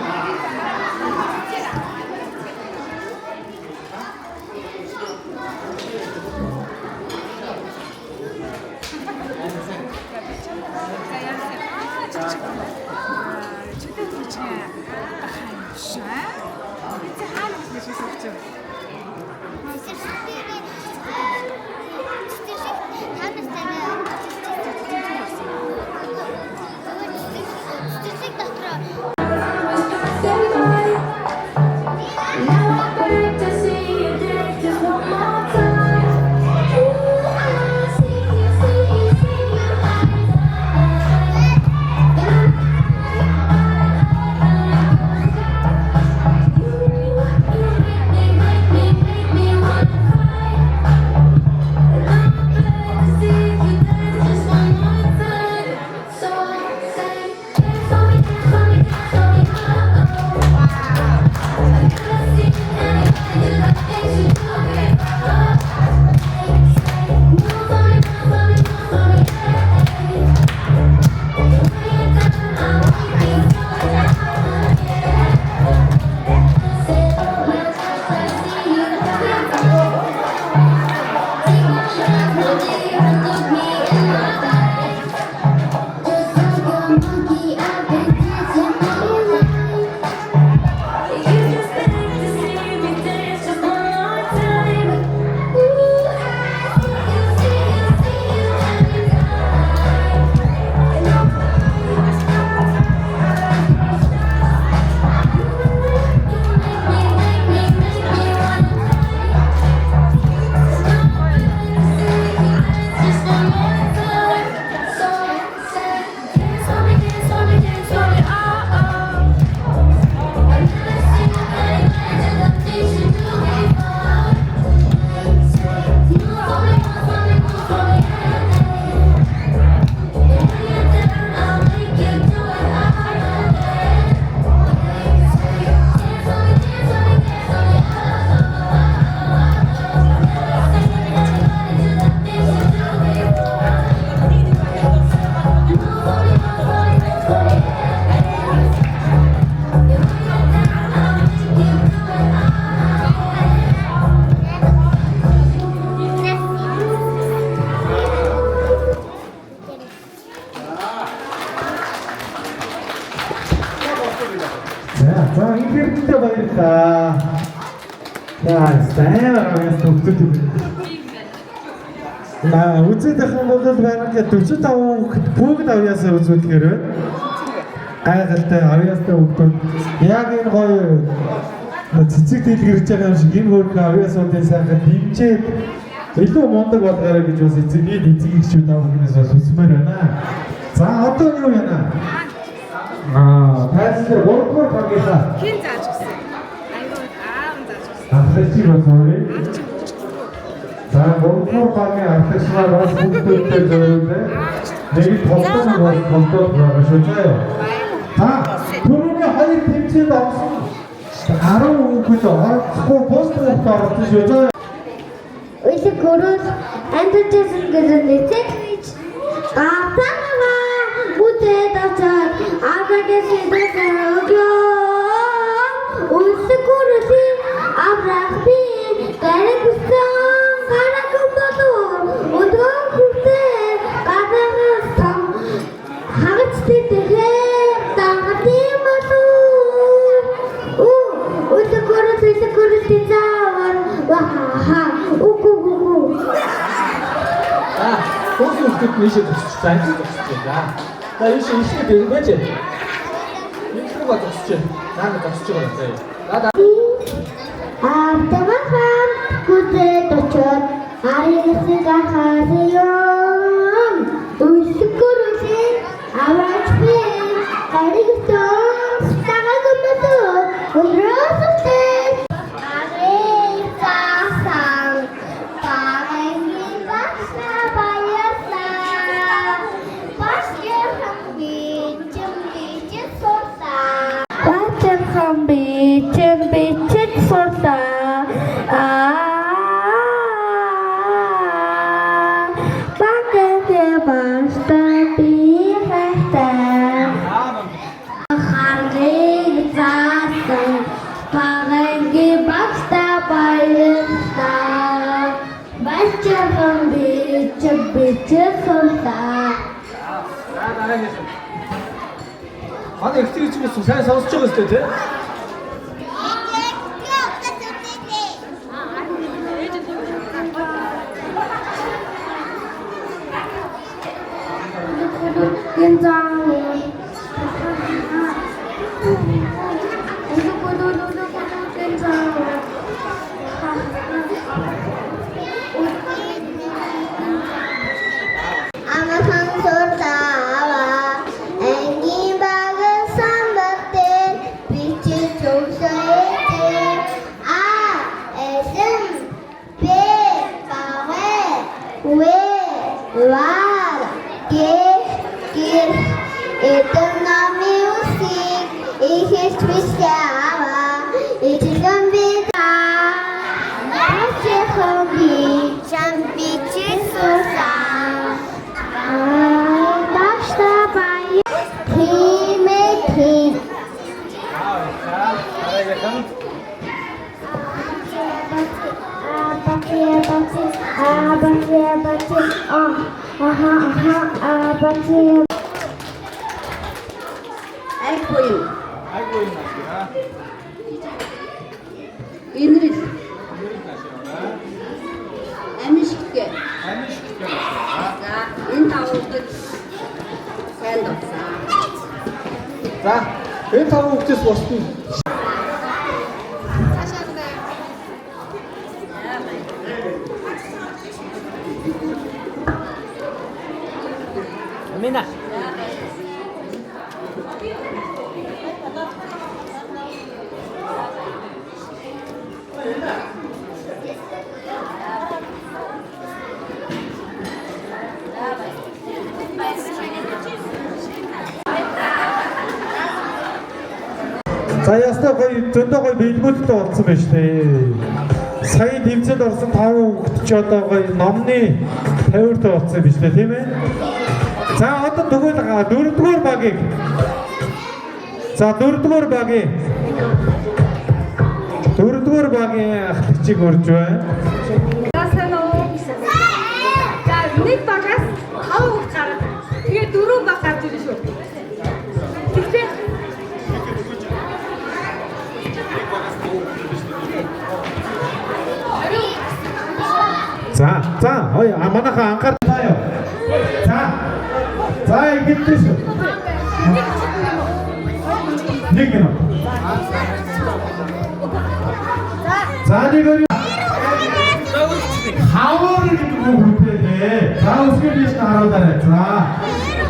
За инхэрдээ баярлалаа. За сайн төгсөд үү. Үзээд ах юм бол бараг 45 хүүхэд бүгд авьяасаа үзүүлэхээр гайхалтай авьяастай хүүхдүүд яг энэ гоё цэцэг дэлгэрж байгаа юм шиг энэ хөрхөн авьяасуудын сайхан дэмжээд илүү мундаг болгоорой гэж бас эцэг эхчүүд авахнаас бас хүсмээр байна. За одоо юу яана? Тайлбар гурван багийнхаа Хин зааж өгсөн. Аюу аав зааж өгсөн. ахлагчийг бас өөрөө. За гурван багийн ахлагчнаа бас бүгдтэй зөвлөдөө. Нэг толгойн бол контрол байгаа шүү дээ. Та түрүүний хоёр тэмцээнд авсан 10 хүүхэд оролцохгүй постэр авсан шүү дээ. Үйлэг гөрөөл андажсэн гэсэн нэцэж гатана бүтэд авчаад агагээс дэсэрэгөө үйлэг гөрөөли аврахби гарагсан гарагмбалуу өдөр хүртээ гадагсан хагацтэй тэгэхээр тагтималуу үйлэг гөрөөли заавар ваха уку Хөөс үстэд нэшээ тусч цааш тусч байгаа. 나 이씨 이씨 되는 거지? 이거 줬지. 나는 줬지 그래. 나다. Автомахам күзээ очоод аригсыг хасаё. Үсгүр үсээ аваач би аригсоо сагагмото өрөөсөтэй. Аригсаа паренги башна баяса. Башкирхан бичэн сурса. Башкирхан бичэн сурса. Багтээ башта би хатаа. Харыг заасан паренги башта баяса. Башкирхан бичэн сурса. 아니 엑스트리 찍었어. 잘 선수 찍었을 때. 자, 배 타고 옥제스 버스팅. 아미나. За ястаа гоё зөндөө гоё бэлгүүлэлт болсон байна шүү дээ. Сая тэмцээд орсон 5 хүүхэд ч одоо гоё номны 50-т болсон байна шүү дээ, тийм ээ. За одоо тэгвэл 4-р багийг. За 4-р багийн 4-р багийн ахлагчийг урьж байна. За сайн уу. За нэг багаас 5 хүүхэд гараад. Тэгээ 4 баг гарч ирсэн шүү. Тэгтээ За, ой, манайхан анхаартай. За, ингэдэж шүү. Нэг юм. За, нэг өөр. Хавар гэдэг үг үтэй. За, үсгэрээс харуулаарай. За,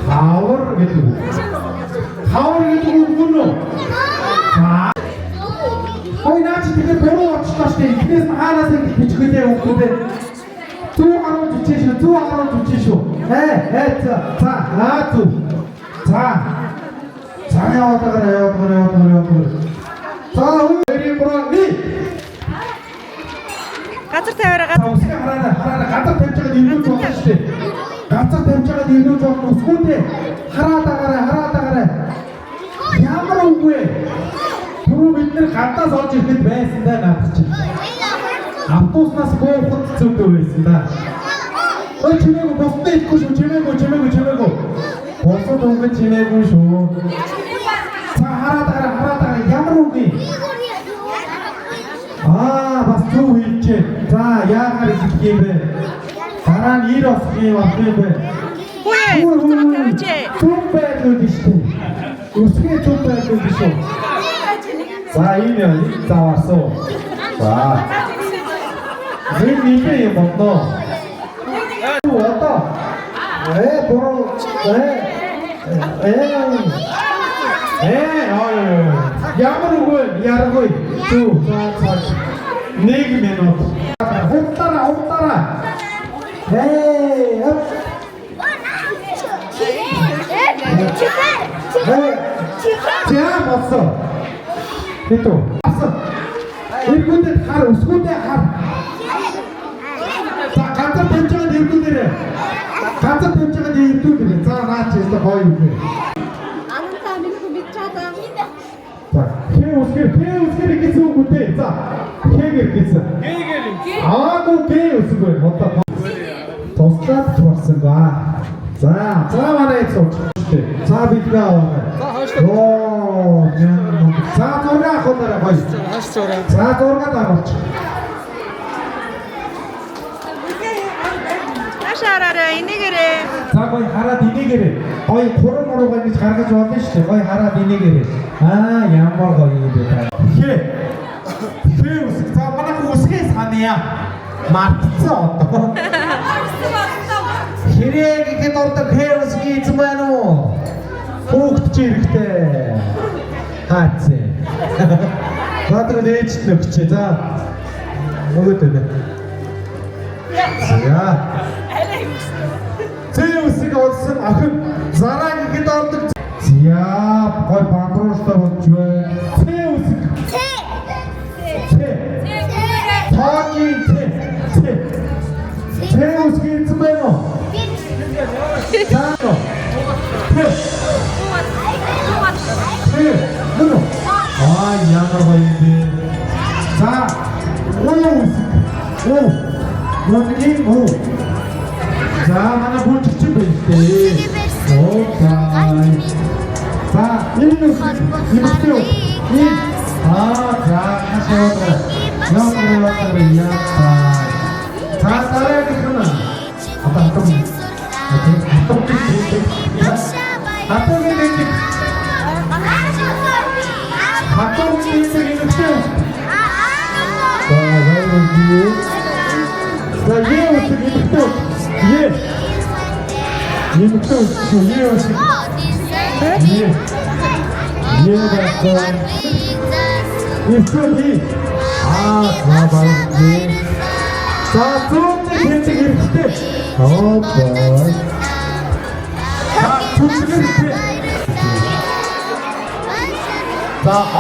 хавар гэдэг үг. Хавар гэдэг үг гүн үү? За. Ой, наач тэгээд буруу очлоо шүү дээ. Эхнээс нь хаанаас ингэж бичгүүлээ үгтэй. Түү хараад үчиж шүү. За, яваад байгаа. За, хоёрын брони. газар тавиараа Хараа газар тавьж байгаа нэрнүүд болно шүү дээ. Газар тавьж байгаа нэрнүүд болно. Үсгүүтэй хараад агараа. Ямар үгүй. Түрүү бид нэр гаднаас олж ирэхэд байсан даа наад чинь. Автобуснаас гоохот зөндөө байсан да. Ой чимээгүй босдоо ихгүй шүү. Чимээгүй. Босод өнгө чимээгүй шүү. За хараад агараа ямар үгүй. Бас зөв хийчихэ. За яагаар их юм бэ? Дараа нь 90 осох юм байна. Хөөе, цуцгаан тавьж. Түн байл Үсгээ зүг байдаг биш үү? За ийм яа, нэг заваарсан. За. Нэг нэмээ юм бодноо. Одоо. Буруу. Ямар үгүй, яргүй. Зүг. Нэг минут. Хутараа. Зяа болсон. Ito. Иргүүдэд хар, өсгүүдээ хар. За ганцаар тавьж байгаа иргүүдээрээ. Ганцаар тавьж байгаа иргүүдээрээ. За наач яста гоё юм бэ. За хээ гэсэн үг үтэй. За хээгэр гэсэн. Аагүй гээ өсгөө. Одоо тослаад турсан ба. За манай эцэг. За бидгээ аваа. Оо, за зураг авахлаарай гоё. За зураг аваач. Ашаараа энийгээрээ. За гоё хараад энийгээрээ. Гоё хуран муруугаа ингэж гаргаж болно шүү дээ. Гоё хараад энийгээрээ. Ямар гоё юм бэ та. Хээ үсэг. За манай үсгээ саная. Мартцсан одоо. Хэрэг ихэд ордог хээ үсгээ эзэн байна уу? Хүүхд чи эрэхтэй. Хаацээ. Бадрын ээжт нөхчээ. За. Нөгөөд байна. За. Цээ үсэг олсон охин зараг ихэд ордог. За, гой бамбууртай болж байна. Цээ үсэг. Цээ. Таагийн цээ. Цээ үсэг эзэн байна уу? Заано. Ямар гоё юм бэ. За, За, манай бүлчч байна дээ. Окей. За, энэ за, хашаа. За, дараагийн хүн.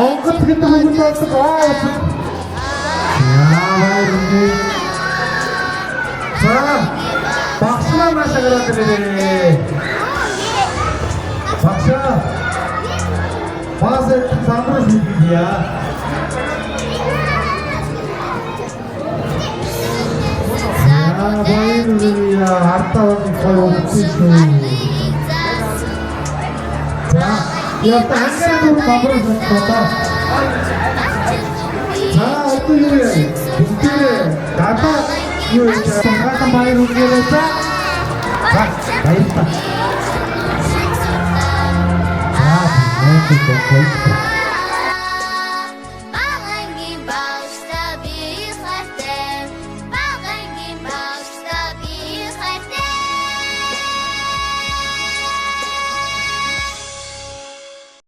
онгод гэдэг үг болдог За, багшаа наашаа гараад ирээ. Багшаа. Баасаа самрал хийгийа. Баярлалаа. Артаа гоё өгсөн. За, яа тахсан уу бабрал болтоо. За, одоо юу яа? Бүгдээ датаа юу яа? Хатан баяр үргэлээ за. Баярлалаа.